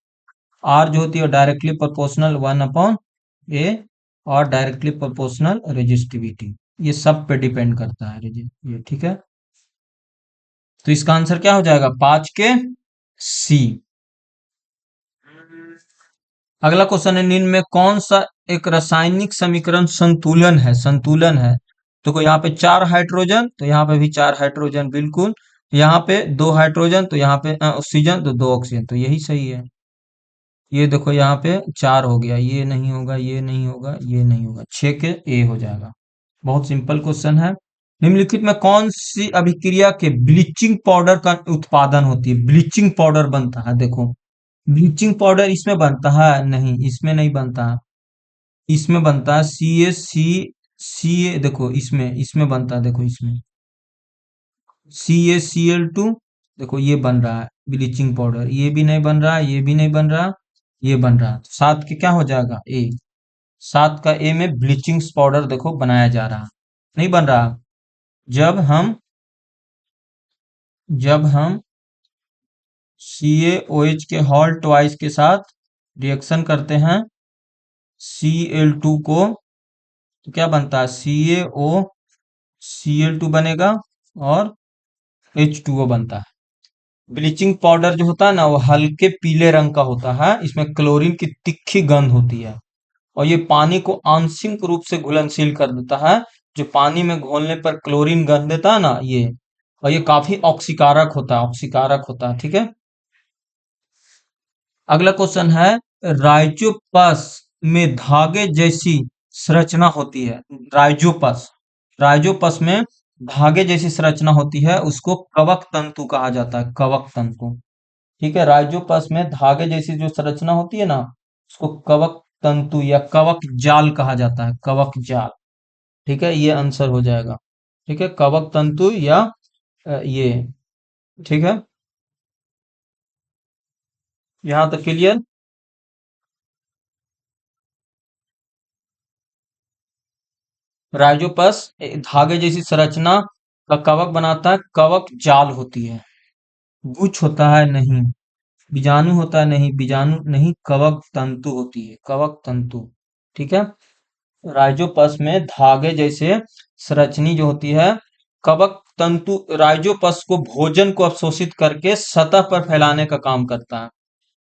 आर जो होती है वो डायरेक्टली प्रोपोर्शनल 1 अपॉन ए, और डायरेक्टली प्रोपोर्शनल रेजिस्टिविटी, ये सब पे डिपेंड करता है ये। ठीक है, तो इसका आंसर क्या हो जाएगा? 5 के सी। अगला क्वेश्चन है, निम्न में कौन सा एक रासायनिक समीकरण संतुलन है? तो कोई यहाँ पे 4 हाइड्रोजन, तो यहाँ पे भी 4 हाइड्रोजन, बिल्कुल। यहाँ पे 2 हाइड्रोजन, तो यहाँ पे ऑक्सीजन, तो 2 ऑक्सीजन, तो यही सही है। ये देखो यहाँ पे 4 हो गया, ये नहीं होगा, ये नहीं होगा, ये नहीं होगा, 6 के ए हो जाएगा। बहुत सिंपल क्वेश्चन है। निम्नलिखित में कौन सी अभिक्रिया के ब्लीचिंग पाउडर का उत्पादन होती है? ब्लीचिंग पाउडर बनता है, देखो ब्लीचिंग पाउडर इसमें बनता है नहीं, इसमें नहीं बनता है, इसमें बनता है सी ए, देखो इसमें इसमें बनता है, देखो इसमें CaCl2, देखो ये बन रहा है ब्लीचिंग पाउडर, ये भी नहीं बन रहा, ये भी नहीं बन रहा, ये बन रहा। तो 7 के क्या हो जाएगा? ए। 7 का ए में ब्लीचिंग पाउडर देखो बनाया जा रहा, नहीं बन रहा। जब हम जब हम CaOH के हॉल ट्वाइस के साथ रिएक्शन करते हैं Cl2 को, तो क्या बनता है? CaOCl2 बनेगा और H2O बनता है। ब्लीचिंग पाउडर जो होता है ना, वो हल्के पीले रंग का होता है, इसमें क्लोरीन की तिखी गंध होती है, और ये पानी को आंशिक रूप से घुलनशील कर देता है। जो पानी में घोलने पर क्लोरीन गंध देता है ना, ये, और ये काफी ऑक्सीकारक होता है, ठीक है। अगला क्वेश्चन है, राइजोपस में धागे जैसी संरचना होती है। राइजोपस राइजोपस में धागे जैसी संरचना होती है, उसको कवक तंतु कहा जाता है, कवक तंतु। ठीक है, राइजोपस में धागे जैसी जो संरचना होती है ना, उसको कवक तंतु या कवक जाल कहा जाता है, कवक जाल। ठीक है, ये आंसर हो जाएगा। ठीक है, कवक तंतु या ये। ठीक है, यहाँ तक क्लियर। राइजोपस धागे जैसी संरचना का कवक बनाता है, कवक जाल होती है। गुच्छ होता है नहीं, बीजाणु होता है नहीं, बीजाणु नहीं, कवक तंतु होती है, कवक तंतु। ठीक है, राइजोपस में धागे जैसे संरचनी जो होती है, कवक तंतु राइजोपस को भोजन को अवशोषित करके सतह पर फैलाने का काम करता है।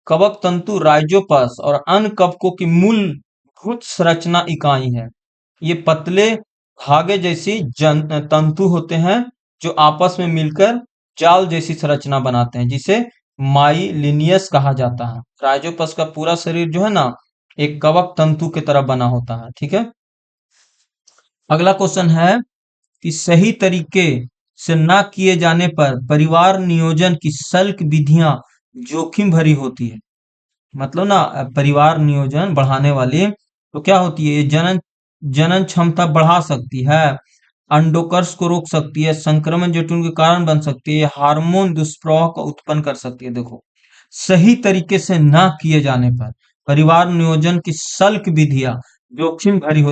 कवक तंतु राइजोपस और अन्य कवकों की मूलभूत संरचना इकाई है। ये पतले धागे जैसी तंतु होते हैं, जो आपस में मिलकर जाल जैसी संरचना बनाते हैं, जिसे माइलिनियस कहा जाता है। राइजोपस का पूरा शरीर जो है ना, एक कवक तंतु की तरह बना होता है। ठीक है, अगला क्वेश्चन है कि सही तरीके से ना किए जाने पर परिवार नियोजन की सल्क विधियां जोखिम भरी होती है। मतलब ना परिवार नियोजन बढ़ाने वाली तो क्या होती है? ये जनन जनन क्षमता बढ़ा सकती है, अंडोत्कर्ष को रोक सकती है, संक्रमण जटियों के कारण बन सकती है, हार्मोन दुष्प्रभाव को उत्पन्न कर सकती है। देखो, सही तरीके से ना किए जाने पर परिवार नियोजन की सल्क विधियां जोखिम भरी।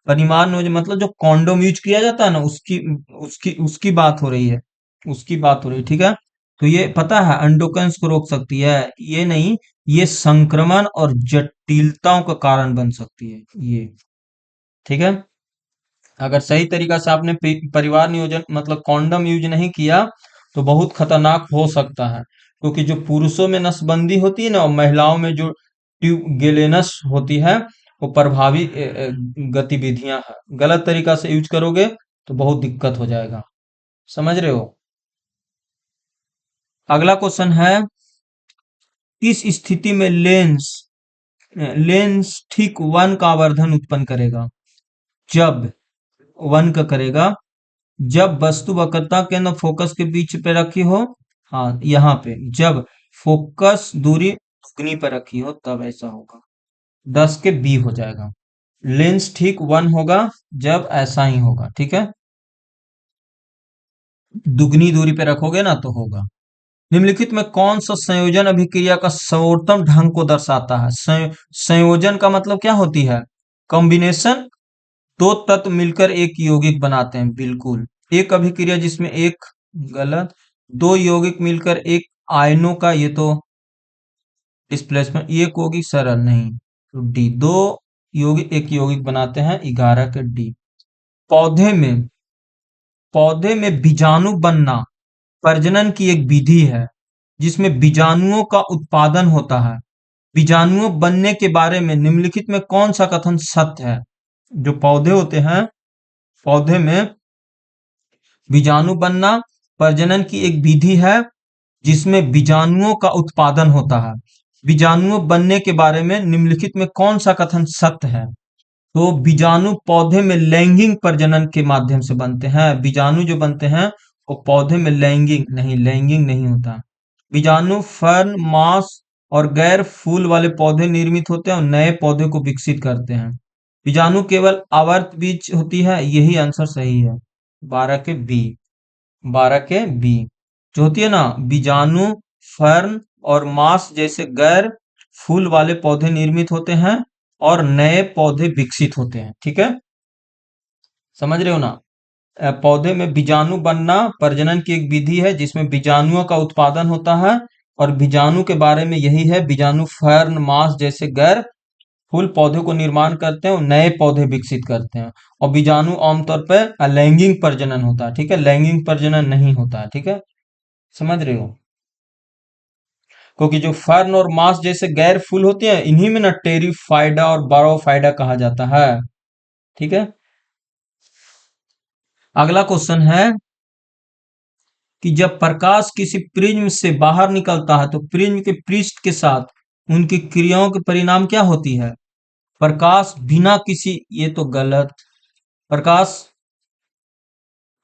परिवार नियोजन मतलब जो कॉन्डोम यूज किया जाता है ना, उसकी उसकी उसकी बात हो रही है, उसकी बात हो रही है। ठीक है, तो ये पता है अंडोकंस को रोक सकती है, ये नहीं, ये संक्रमण और जटिलताओं का कारण बन सकती है ये। ठीक है, अगर सही तरीका से आपने परिवार नियोजन मतलब कॉन्डम यूज नहीं किया, तो बहुत खतरनाक हो सकता है, क्योंकि जो पुरुषों में नसबंदी होती है ना, और महिलाओं में जो ट्यूबगेलेनस होती है, वो प्रभावी गतिविधियां हैं। गलत तरीका से यूज करोगे तो बहुत दिक्कत हो जाएगा, समझ रहे हो। अगला क्वेश्चन है, किस स्थिति में लेंस लेंस ठीक 1 का आवर्धन उत्पन्न करेगा। जब 1 का करेगा, जब वस्तु वक्रता केंद्र फोकस के बीच पे रखी हो, हाँ यहाँ पे, जब फोकस दूरी दुगनी पर रखी हो तब ऐसा होगा। 10 के बी हो जाएगा। लेंस ठीक 1 होगा जब ऐसा ही होगा, ठीक है। दुगनी दूरी पे रखोगे ना तो होगा। निम्नलिखित में कौन सा संयोजन अभिक्रिया का सर्वोत्तम ढंग को दर्शाता है? संयोजन का मतलब क्या होती है? कॉम्बिनेशन। दो तत्व मिलकर एक यौगिक बनाते हैं, बिल्कुल। एक अभिक्रिया जिसमें एक, गलत। दो यौगिक मिलकर एक आयनों का, ये तो डिस्प्लेसमेंट, ये होगी सरल, नहीं तो डी। दो यौगिक एक यौगिक बनाते हैं, 11 के डी। पौधे में पौधे में बीजाणु बनना प्रजनन की एक विधि है जिसमें बीजाणुओं का उत्पादन होता है। बीजाणुओं बनने के बारे में निम्नलिखित में कौन सा कथन सत्य है? जो पौधे होते हैं, पौधे में बीजाणु बनना प्रजनन की एक विधि है जिसमें बीजाणुओं का उत्पादन होता है। बीजाणुओं बनने के बारे में निम्नलिखित में कौन सा कथन सत्य है? तो बीजाणु पौधे में लैंगिक प्रजनन के माध्यम से बनते हैं। बीजाणु जो बनते हैं वो पौधे में लैंगिक नहीं होता। बीजाणु फर्न, मांस और गैर फूल वाले पौधे निर्मित होते हैं और नए पौधे को विकसित करते हैं। बीजाणु केवल आवर्त बीज होती है, यही आंसर सही है। 12 के बी। 12 के बी जो होती है ना, बीजाणु फर्न और मांस जैसे गैर फूल वाले पौधे निर्मित होते हैं और नए पौधे विकसित होते हैं, ठीक है। समझ रहे हो ना? पौधे में बीजाणु बनना प्रजनन की एक विधि है जिसमें बीजाणुओं का उत्पादन होता है, और बीजाणु के बारे में यही है, बीजाणु फर्न, मांस जैसे गैर फूल पौधे को निर्माण करते हैं और नए पौधे विकसित करते हैं। और बीजाणु आमतौर पर अलैंगिक प्रजनन होता है, ठीक है, लैंगिक प्रजनन नहीं होता है, ठीक है। समझ रहे हो? क्योंकि जो फर्न और मांस जैसे गैर फूल होते हैं, इन्हीं में ना टेरिफाइडा और बारोफाइडा कहा जाता है, ठीक है। अगला क्वेश्चन है कि जब प्रकाश किसी प्रिज्म से बाहर निकलता है तो प्रिज्म के पृष्ठ के साथ उनकी क्रियाओं के परिणाम क्या होती है? प्रकाश बिना किसी, ये तो गलत। प्रकाश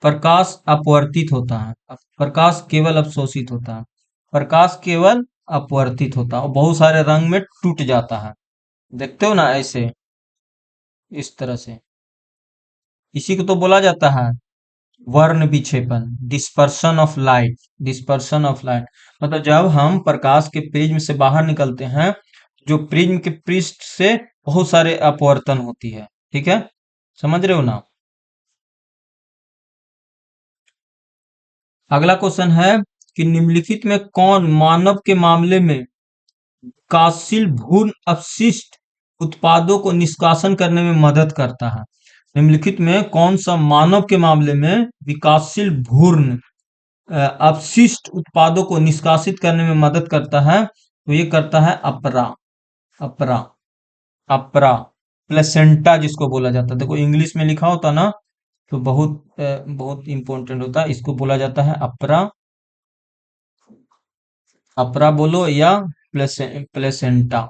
प्रकाश अपवर्तित होता है, प्रकाश केवल अवशोषित होता है। प्रकाश केवल अपवर्तित होता है और बहुत सारे रंग में टूट जाता है। देखते हो ना, ऐसे इस तरह से। इसी को तो बोला जाता है वर्ण विक्षेपण, dispersion of light. Dispersion of light मतलब जब हम प्रकाश के प्रिज्म से बाहर निकलते हैं, जो प्रिज्म के पृष्ठ से बहुत सारे अपवर्तन होती है, ठीक है। समझ रहे हो ना? अगला क्वेश्चन है कि निम्नलिखित में कौन मानव के मामले में विकासशील भ्रूण अपशिष्ट उत्पादों को निष्कासन करने में मदद करता है? निम्नलिखित में कौन सा मानव के मामले में विकासशील भ्रूण अपशिष्ट उत्पादों को निष्कासित करने में मदद करता है? तो ये करता है अपरा। अपरा अपरा प्लेसेंटा जिसको बोला जाता है। देखो इंग्लिश में लिखा होता ना तो बहुत इंपॉर्टेंट होता है। इसको बोला जाता है अपरा। अपरा बोलो या प्लेसेंटा।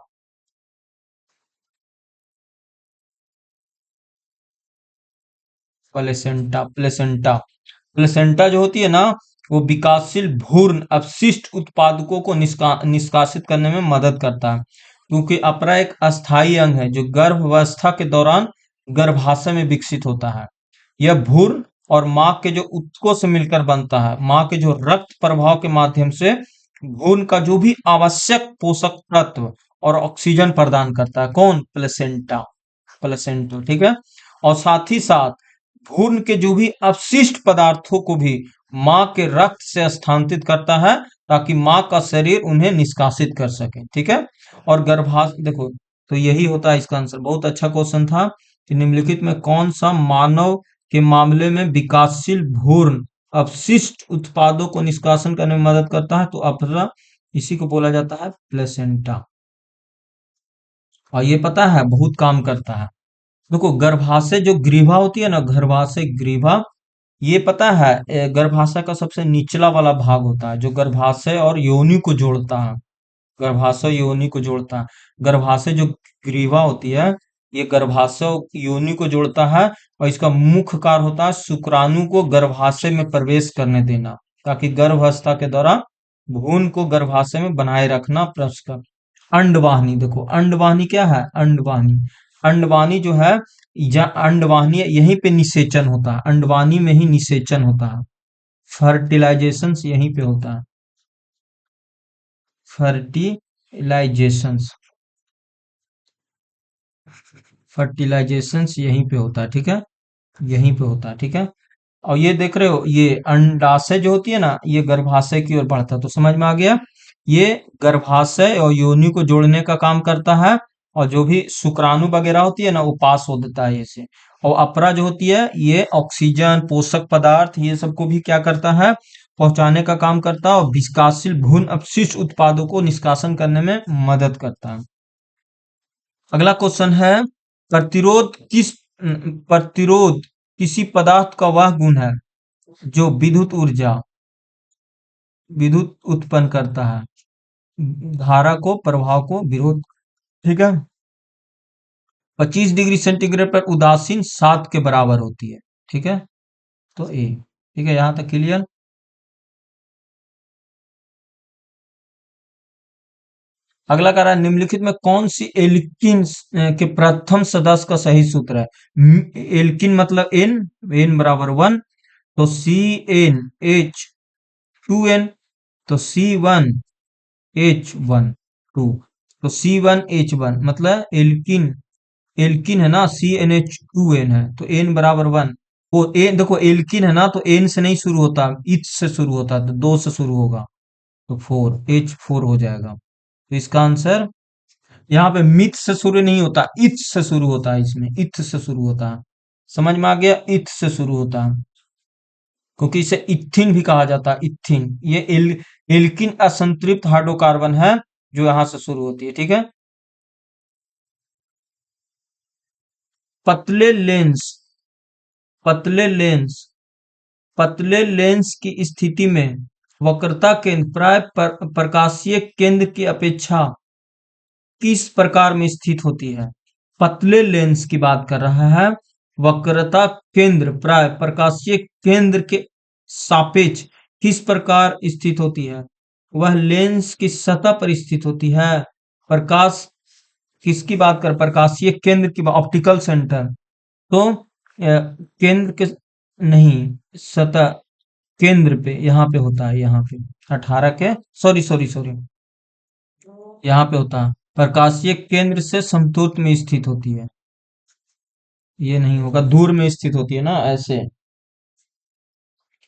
प्लेसेंटा प्लेसेंटा प्लेसेंटा जो होती है ना, वो विकासशील भ्रूण अपशिष्ट उत्पादकों को निष्कासित करने में मदद करता है, क्योंकि अपरा एक अस्थायी अंग है जो गर्भावस्था के दौरान गर्भाशय में विकसित होता है। यह भ्रूण और मां के जो ऊतकों से मिलकर बनता है। मां के जो रक्त प्रवाह के माध्यम से भ्रूण का जो भी आवश्यक पोषक तत्व और ऑक्सीजन प्रदान करता है, कौन? प्लेसेंटा। प्लेसेंटा, ठीक है। और साथ ही साथ भ्रूण के जो भी अपशिष्ट पदार्थों को भी मां के रक्त से स्थानांतरित करता है ताकि मां का शरीर उन्हें निष्कासित कर सके, ठीक है। और गर्भाशय देखो, तो यही होता है इसका आंसर। बहुत अच्छा क्वेश्चन था कि निम्नलिखित में कौन सा मानव के मामले में विकासशील भ्रूण अपशिष्ट उत्पादों को निष्कासन करने में मदद करता है? तो अपरा, इसी को बोला जाता है प्लेसेंटा। और ये पता है बहुत काम करता है। देखो गर्भाशय जो ग्रीवा होती है ना, गर्भाशय ग्रीवा, ये पता है गर्भाशय का सबसे निचला वाला भाग होता है जो गर्भाशय और योनि को जोड़ता है। गर्भाशय योनि को जोड़ता है। गर्भाशय जो ग्रीवा होती है, ये गर्भाशय योनि को जोड़ता है, और इसका मुख्य कार्य होता है शुक्राणु को गर्भाशय में प्रवेश करने देना, ताकि गर्भावस्था के दौरान भ्रूण को गर्भाशय में बनाए रखना। प्रश्न का अंडवाहिनी देखो, अंडवाहिनी क्या है? अंडवाहिनी, अंडवाहिनी जो है, अंडवाहिनी यहीं पे निषेचन होता है, अंडवाहिनी में ही निषेचन होता है, फर्टिलाइजेशन यहीं पे होता है, फर्टिलाइजेशन, फर्टिलाइजेशन यहीं पे होता है, ठीक है, यहीं पे होता है, ठीक है। और ये देख रहे हो, ये अंडाशय जो होती है ना, ये गर्भाशय की ओर बढ़ता है, तो समझ में आ गया। ये गर्भाशय और योनि को जोड़ने का काम करता है, और जो भी शुक्राणु वगैरह होती है ना, वो पास हो देता है ऐसे। और अपरा जो होती है, ये ऑक्सीजन, पोषक पदार्थ, ये सबको भी क्या करता है? पहुंचाने का काम करता है, और विकासशील भ्रूण अपशिष्ट उत्पादों को निष्कासन करने में मदद करता है। अगला क्वेश्चन है, प्रतिरोध किस प्रतिरोध किसी पदार्थ का वह गुण है जो विद्युत उत्पन्न करता है, धारा को, प्रभाव को विरोध, ठीक है। 25 डिग्री सेंटीग्रेड पर उदासीन 7 के बराबर होती है, ठीक है, तो ए, ठीक है, यहां तक क्लियर। अगला कह रहा है, निम्नलिखित में कौन सी एल्किन के प्रथम सदस्य का सही सूत्र है? एल्किन मतलब एन, एन बराबर 1, तो सी एन एच 2n, तो C1H12, तो C1H1 मतलब एल्किन, एल्किन है ना, CnH2n है, तो n बराबर 1। वो एन देखो, एल्किन है ना, तो एन से नहीं शुरू होता, इच से शुरू होता, तो 2 से शुरू होगा, तो 4H4 हो जाएगा। तो इसका आंसर, यहाँ पे मिथ से शुरू नहीं होता, इथ से शुरू होता है, इसमें इथ से शुरू होता है, समझ में आ गया, इथ से शुरू होता है, क्योंकि इसे इथिन भी कहा जाता है, इथिन। ये एल्किन असंतृप्त हाइड्रोकार्बन है, जो यहां से शुरू होती है, ठीक है। पतले लेंस, पतले लेंस, पतले लेंस की स्थिति में वक्रता केंद्र प्राय प्रकाशीय केंद्र की अपेक्षा किस प्रकार में स्थित होती है? पतले लेंस की बात कर रहा है, वक्रता केंद्र प्राय प्रकाशीय केंद्र के सापेक्ष किस प्रकार स्थित होती है? वह लेंस की सतह पर स्थित होती है। प्रकाश किसकी बात कर, प्रकाशीय केंद्र की, ऑप्टिकल सेंटर, तो केंद्र के नहीं, सतह, केंद्र पे, यहाँ पे होता है, यहाँ पे 18 के, सॉरी सॉरी सॉरी, यहाँ पे होता है, प्रकाशीय केंद्र से समतुल्य में स्थित होती है, ये नहीं होगा, दूर में स्थित होती है ना, ऐसे,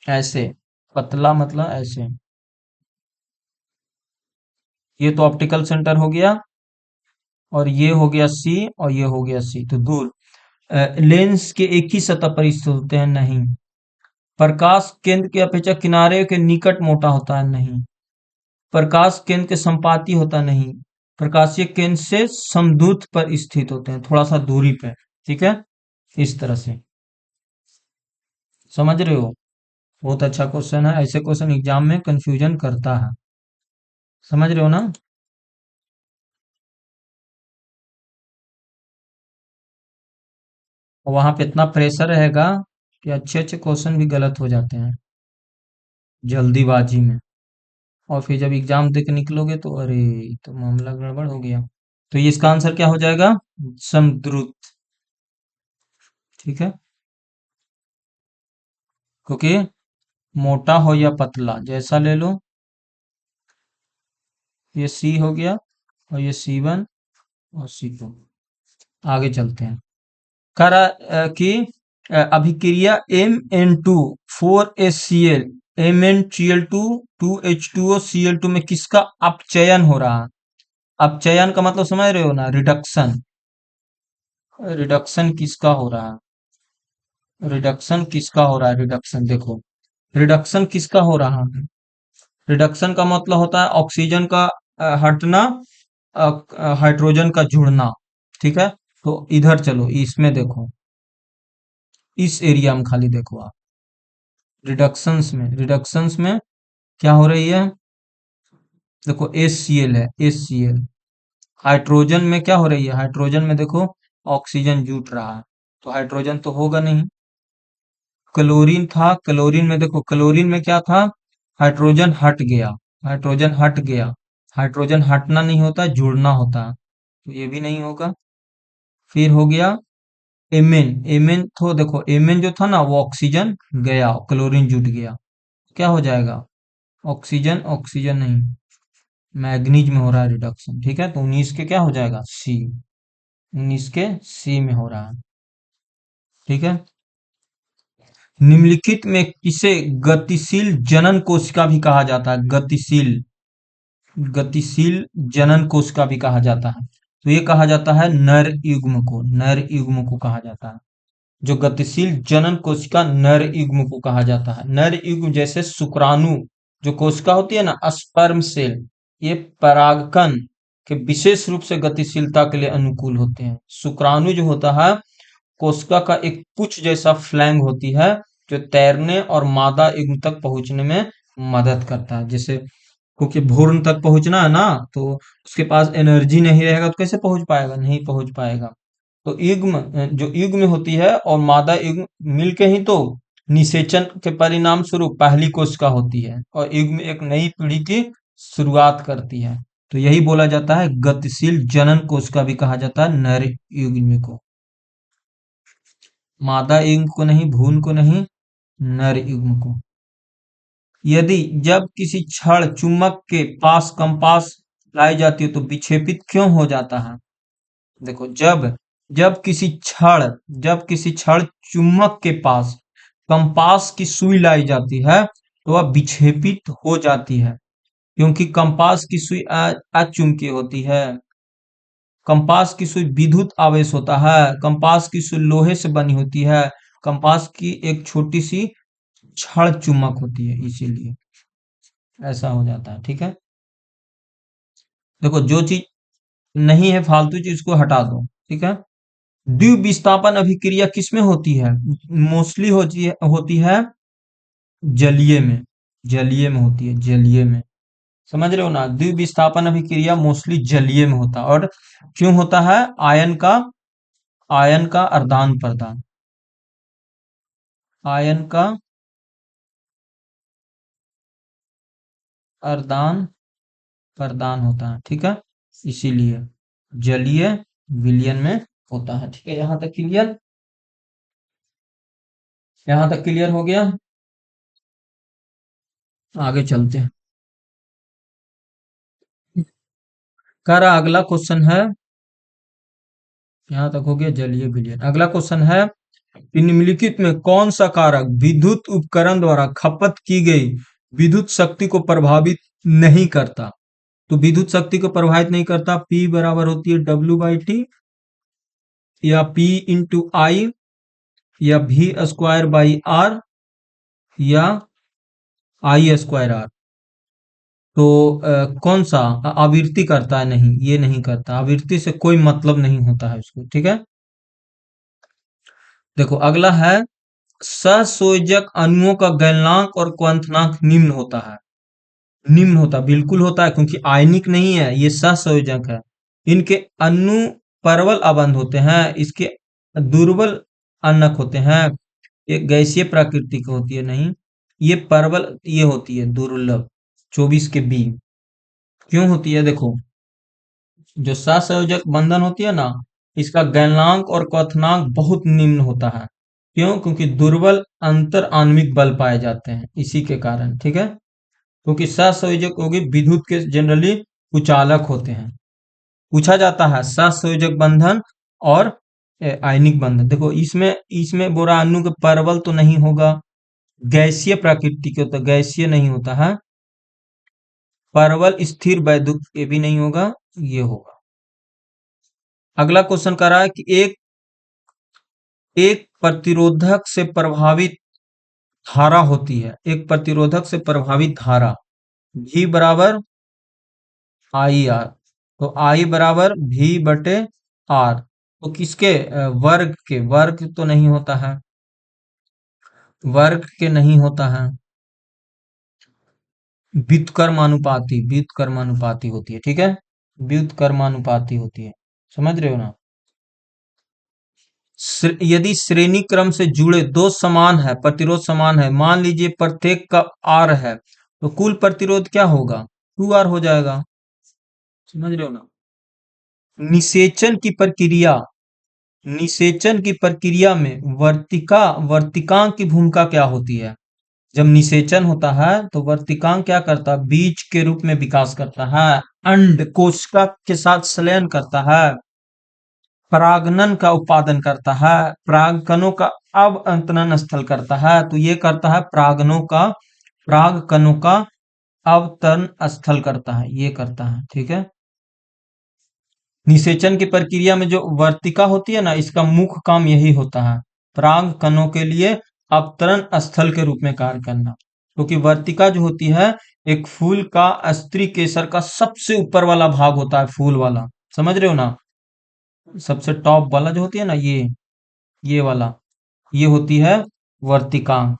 ऐसे, पतला मतलब ऐसे, ये तो ऑप्टिकल सेंटर हो गया, और ये हो गया सी, और ये हो गया सी, तो दूर। लेंस के एक ही सतह पर स्थित होते हैं, नहीं। प्रकाश केंद्र की अपेक्षा किनारे के निकट मोटा होता है, नहीं। प्रकाश केंद्र के संपाती होता, नहीं। प्रकाशीय केंद्र से समदूत पर स्थित होते हैं, थोड़ा सा दूरी पे, ठीक है, इस तरह से, समझ रहे हो। बहुत अच्छा क्वेश्चन है, ऐसे क्वेश्चन एग्जाम में कंफ्यूजन करता है, समझ रहे हो ना। और वहां पे इतना प्रेशर रहेगा कि अच्छे अच्छे क्वेश्चन भी गलत हो जाते हैं जल्दीबाजी में, और फिर जब एग्जाम दे के निकलोगे तो अरे, तो मामला गड़बड़ हो गया। तो ये इसका आंसर क्या हो जाएगा? समद्रुत, ठीक है, क्योंकि मोटा हो या पतला, जैसा ले लो, ये सी हो गया, और ये C1 और C2। आगे चलते हैं। कह रहा कि अभिक्रिया MN2 4HCl MnCl2 2H2O Cl2 में किसका अपचयन हो रहा है? अपचयन का मतलब समझ रहे हो ना, रिडक्शन, रिडक्शन किसका हो रहा है? रिडक्शन किसका हो रहा है? रिडक्शन देखो, रिडक्शन किसका हो रहा है? रिडक्शन का मतलब होता है ऑक्सीजन का हटना, हाइड्रोजन का जुड़ना, ठीक है। तो इधर चलो, इसमें देखो, इस एरिया में खाली देखो आप, रिडक्शंस में क्या हो रही है? देखो HCl है, HCl। हाइड्रोजन में क्या हो रही है, हाइड्रोजन में देखो ऑक्सीजन जुट रहा है, तो हाइड्रोजन तो होगा नहीं। क्लोरीन था, क्लोरीन में देखो, क्लोरीन में क्या था, हाइड्रोजन हट गया, हाइड्रोजन हट गया। हाइड्रोजन हटना नहीं होता, जुड़ना होता है, तो ये भी नहीं होगा। फिर हो गया एमेन, एमेन तो देखो, एमेन जो था ना वो ऑक्सीजन गया, क्लोरीन जुट गया, क्या हो जाएगा, ऑक्सीजन, ऑक्सीजन नहीं, मैग्नीज में हो रहा है रिडक्शन, ठीक है, तो 19 के क्या हो जाएगा, सी, 19 के सी में हो रहा है, ठीक है। निम्नलिखित में किसे गतिशील जनन कोशिका भी कहा जाता है, गतिशील, गतिशील जनन कोशिका भी कहा जाता है, तो ये कहा जाता है नर युग्म को, नर युग्म को कहा जाता है। जो गतिशील जनन कोशिका नर युग्म को कहा जाता है। नर युग्म जैसे शुक्राणु जो कोशिका होती है ना, स्पर्म सेल, ये परागकण के विशेष रूप से गतिशीलता के लिए अनुकूल होते हैं। शुक्राणु जो होता है कोशिका का एक पुच्छ जैसा फ्लैंग होती है, जो तैरने और मादा युग्म तक पहुंचने में मदद करता है। जैसे क्योंकि भ्रूण तक पहुंचना है ना, तो उसके पास एनर्जी नहीं रहेगा तो कैसे पहुंच पाएगा, नहीं पहुंच पाएगा। तो युग्म जो युग्म होती है और मादा युग्म मिलके ही तो निषेचन के परिणाम स्वरूप पहली कोशिका होती है, और युग्म एक नई पीढ़ी की शुरुआत करती है। तो यही बोला जाता है गतिशील जनन कोशिका भी कहा जाता है नर युग्म को, मादा युग्म को नहीं, भ्रूण को नहीं, नर युग्म को। यदि जब किसी क्षण चुंबक के पास कंपास लाई जाती है तो विक्षेपित क्यों हो जाता है। देखो, जब जब किसी क्षण जब किसी क्षण चुंबक के पास कंपास की सुई लाई जाती है तो वह विक्षेपित हो जाती है, क्योंकि कंपास की सुई अचुंबकीय होती है। कंपास की सुई विद्युत आवेश होता है, कंपास की सुई लोहे से बनी होती है, कंपास की एक छोटी सी क्षण चुंबक होती है, इसीलिए ऐसा हो जाता है, ठीक है। देखो, जो चीज नहीं है फालतू चीज को हटा दो, ठीक है। द्विविस्थापन अभिक्रिया किसमें होती है, मोस्टली होती है जलीय में, जलीय में होती है, जलीय में, समझ रहे हो ना। द्विविस्थापन अभिक्रिया मोस्टली जलीय में होता है, और क्यों होता है, आयन का आदान प्रदान, आयन का आदान प्रदान होता है, ठीक है, इसीलिए जलीय विलयन में होता है, ठीक है। यहां तक क्लियर, यहां तक क्लियर हो गया। आगे चलते हैं। कह रहा अगला क्वेश्चन है, यहां तक हो गया जलीय विलयन। अगला क्वेश्चन है, निम्नलिखित में कौन सा कारक विद्युत उपकरण द्वारा खपत की गई विद्युत शक्ति को प्रभावित नहीं करता। तो विद्युत शक्ति को प्रभावित नहीं करता, P बराबर होती है W/T, या P इंटू आई, या V²/R, या I²R। तो कौन सा आवृत्ति करता है, नहीं ये नहीं करता, आवृत्ति से कोई मतलब नहीं होता है उसको, ठीक है। देखो अगला है, सहसंयोजक अणुओं का गलनांक और क्वथनांक निम्न होता है, निम्न होता, बिल्कुल होता है, क्योंकि आयनिक नहीं है, ये सहसंयोजक है। इनके अणु प्रबल अबंध होते हैं, इसके दुर्बल आणक होते हैं। ये गैसीय प्रकृति की होती है, नहीं ये प्रबल, ये होती है दुर्लभ, 24 के B। क्यों होती है, देखो जो सहसंयोजक बंधन होती है ना, इसका गलनांक और क्वथनांक बहुत निम्न होता है। क्यों, क्योंकि दुर्बल अंतर आणविक बल पाए जाते हैं इसी के कारण, ठीक है। क्योंकि सहसंयोजक होगी विद्युत के जनरली कुचालक होते हैं। पूछा जाता है सहसंयोजक बंधन और आयनिक बंधन। देखो इसमें इसमें बोरा अणु के परबल तो नहीं होगा, गैसीय प्रकृति के, तो गैसीय नहीं होता है। परबल स्थिर वैद्युत, ये भी नहीं होगा, ये होगा। अगला क्वेश्चन कर रहा है कि एक एक प्रतिरोधक से प्रभावित धारा होती है, एक प्रतिरोधक से प्रभावित धारा V बराबर IR, तो I बराबर V/R, तो किसके वर्ग के, वर्ग तो नहीं होता है, वर्ग के नहीं होता है, व्युत्क्रमानुपाती होती है, ठीक है। व्युत्क्रमानुपाती होती है, समझ रहे हो ना। यदि श्रेणी क्रम से जुड़े दो समान है, प्रतिरोध समान है, मान लीजिए प्रत्येक का आर है, तो कुल प्रतिरोध क्या होगा, 2R हो जाएगा, समझ रहे हो ना। निषेचन की प्रक्रिया निषेचन की प्रक्रिया में वर्तिकांक की भूमिका क्या होती है। जब निषेचन होता है तो वर्तिकांक क्या करता है, बीज के रूप में विकास करता है, अंड कोशिका के साथ संलयन करता है, परागणन का उत्पादन करता है, परागकणों का अवअंतरण स्थल करता है, तो ये करता है परागकणों का अवतरण स्थल करता है, ये करता है, ठीक है। निषेचन की प्रक्रिया में जो वर्तिका होती है ना, इसका मुख्य काम यही होता है, पराग कणों के लिए अवतरण स्थल के रूप में कार्य करना। क्योंकि वर्तिका जो होती है, एक फूल का स्त्री केसर का सबसे ऊपर वाला भाग होता है, फूल वाला, समझ रहे हो ना। सबसे टॉप वाला जो होती है ना, ये वाला, ये होती है वर्तिकांग,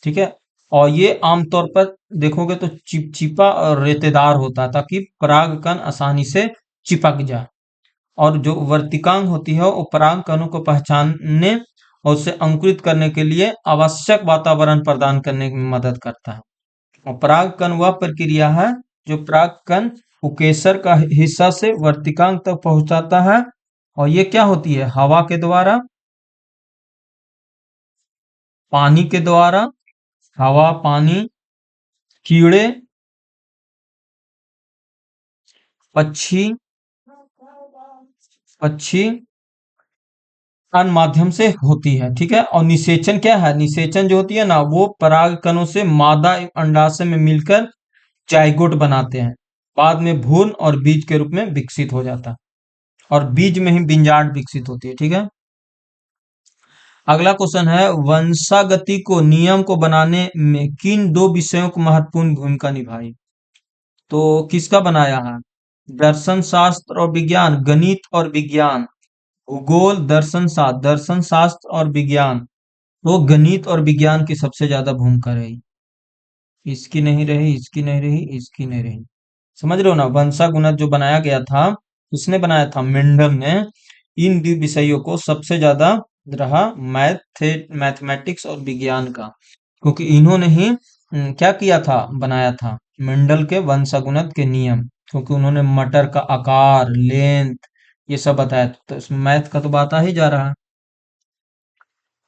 ठीक है। और ये आमतौर पर देखोगे तो चिपचिपा और रेतेदार होता है, ताकि परागकण आसानी से चिपक जाए। और जो वर्तिकांग होती है वो पराग कणों को पहचानने और उसे अंकुरित करने के लिए आवश्यक वातावरण प्रदान करने में मदद करता है। और पराग कण वह प्रक्रिया है जो पराग कण उकेसर का हिस्सा से वर्तिकांग तक पहुंचाता है। और ये क्या होती है, हवा के द्वारा, पानी के द्वारा, हवा, पानी, कीड़े, पक्षी पक्षी अन्य माध्यम से होती है, ठीक है। और निषेचन क्या है, निषेचन जो होती है ना, वो पराग कणों से मादा एवं अंडाशय में मिलकर जाइगोट बनाते हैं, बाद में भ्रूण और बीज के रूप में विकसित हो जाता है, और बीज में ही बीजांड विकसित होती है, ठीक है। अगला क्वेश्चन है, वंशागति को नियम को बनाने में किन दो विषयों को महत्वपूर्ण भूमिका निभाई। तो किसका बनाया है, दर्शन शास्त्र और विज्ञान, गणित और विज्ञान, भूगोल, दर्शन शास्त्र और विज्ञान। तो गणित और विज्ञान की सबसे ज्यादा भूमिका रही, इसकी नहीं रही, इसकी नहीं रही, इसकी नहीं रही, समझ रहे हो ना। वंशागुणक जो बनाया गया था, उसने बनाया था, मेंडल ने। इन विषयों को सबसे ज्यादा रहा मैथमेटिक्स और विज्ञान का, क्योंकि इन्होंने ही क्या किया था, बनाया था मेंडल के वंशागुणक के नियम, क्योंकि उन्होंने मटर का आकार, लेंथ, ये सब बताया था। तो इसमें मैथ का तो बात आ ही जा रहा है।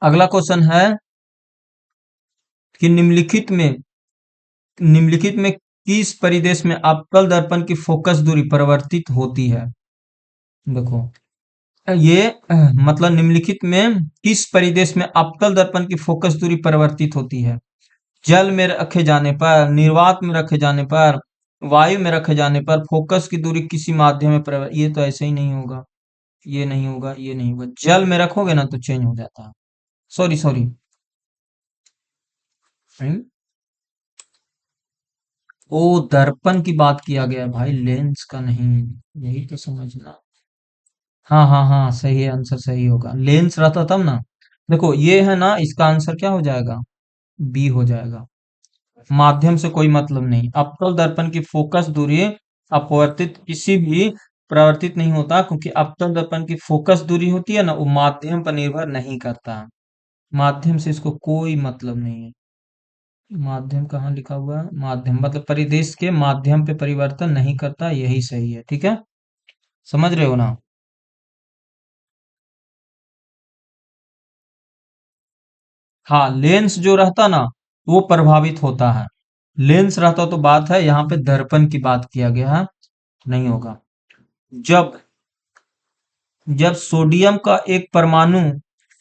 अगला क्वेश्चन है कि निम्नलिखित में किस परिदेश में अवतल दर्पण की फोकस दूरी परिवर्तित होती है। देखो, ये मतलब निम्नलिखित में किस परिदेश में अवतल दर्पण की फोकस दूरी परिवर्तित होती है। जल में रखे जाने पर, निर्वात में रखे जाने पर, वायु में रखे जाने पर, फोकस की दूरी किसी माध्यम में परिवर्तित, ये तो ऐसे ही नहीं होगा, ये नहीं होगा, ये नहीं होगा। जल में रखोगे ना तो चेंज हो जाता है, सॉरी सॉरी। ओ, दर्पण की बात किया गया है भाई, लेंस का नहीं, यही तो समझना। हाँ हाँ हाँ, सही है, आंसर सही होगा, लेंस रहता तब ना। देखो ये है ना, इसका आंसर क्या हो जाएगा, बी हो जाएगा। माध्यम से कोई मतलब नहीं, अवतल दर्पण की फोकस दूरी अपवर्तित किसी भी परिवर्तित नहीं होता, क्योंकि अवतल दर्पण की फोकस दूरी होती है ना, वो माध्यम पर निर्भर नहीं करता है। माध्यम से इसको कोई मतलब नहीं है। माध्यम कहाँ लिखा हुआ है, माध्यम मतलब परिदेश के माध्यम पे परिवर्तन नहीं करता, यही सही है, ठीक है, समझ रहे हो ना। हाँ, लेंस जो रहता ना, वो प्रभावित होता है। लेंस रहता तो बात है, यहाँ पे दर्पण की बात किया गया है, नहीं होगा। जब जब सोडियम का एक परमाणु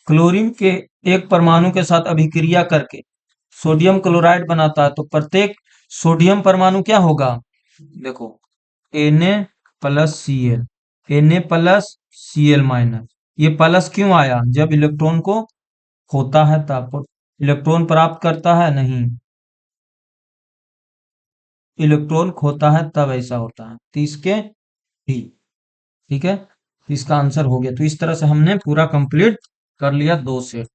क्लोरीन के एक परमाणु के साथ अभिक्रिया करके सोडियम क्लोराइड बनाता है, तो प्रत्येक सोडियम परमाणु क्या होगा, देखो, Na+Cl, Na+Cl-। ये प्लस क्यों आया, जब इलेक्ट्रॉन को खोता है तब, इलेक्ट्रॉन प्राप्त करता है नहीं, इलेक्ट्रॉन खोता है तब ऐसा होता है, तो इसके डी, ठीक है, तो इसका आंसर हो गया। तो इस तरह से हमने पूरा कंप्लीट कर लिया 2 सेट।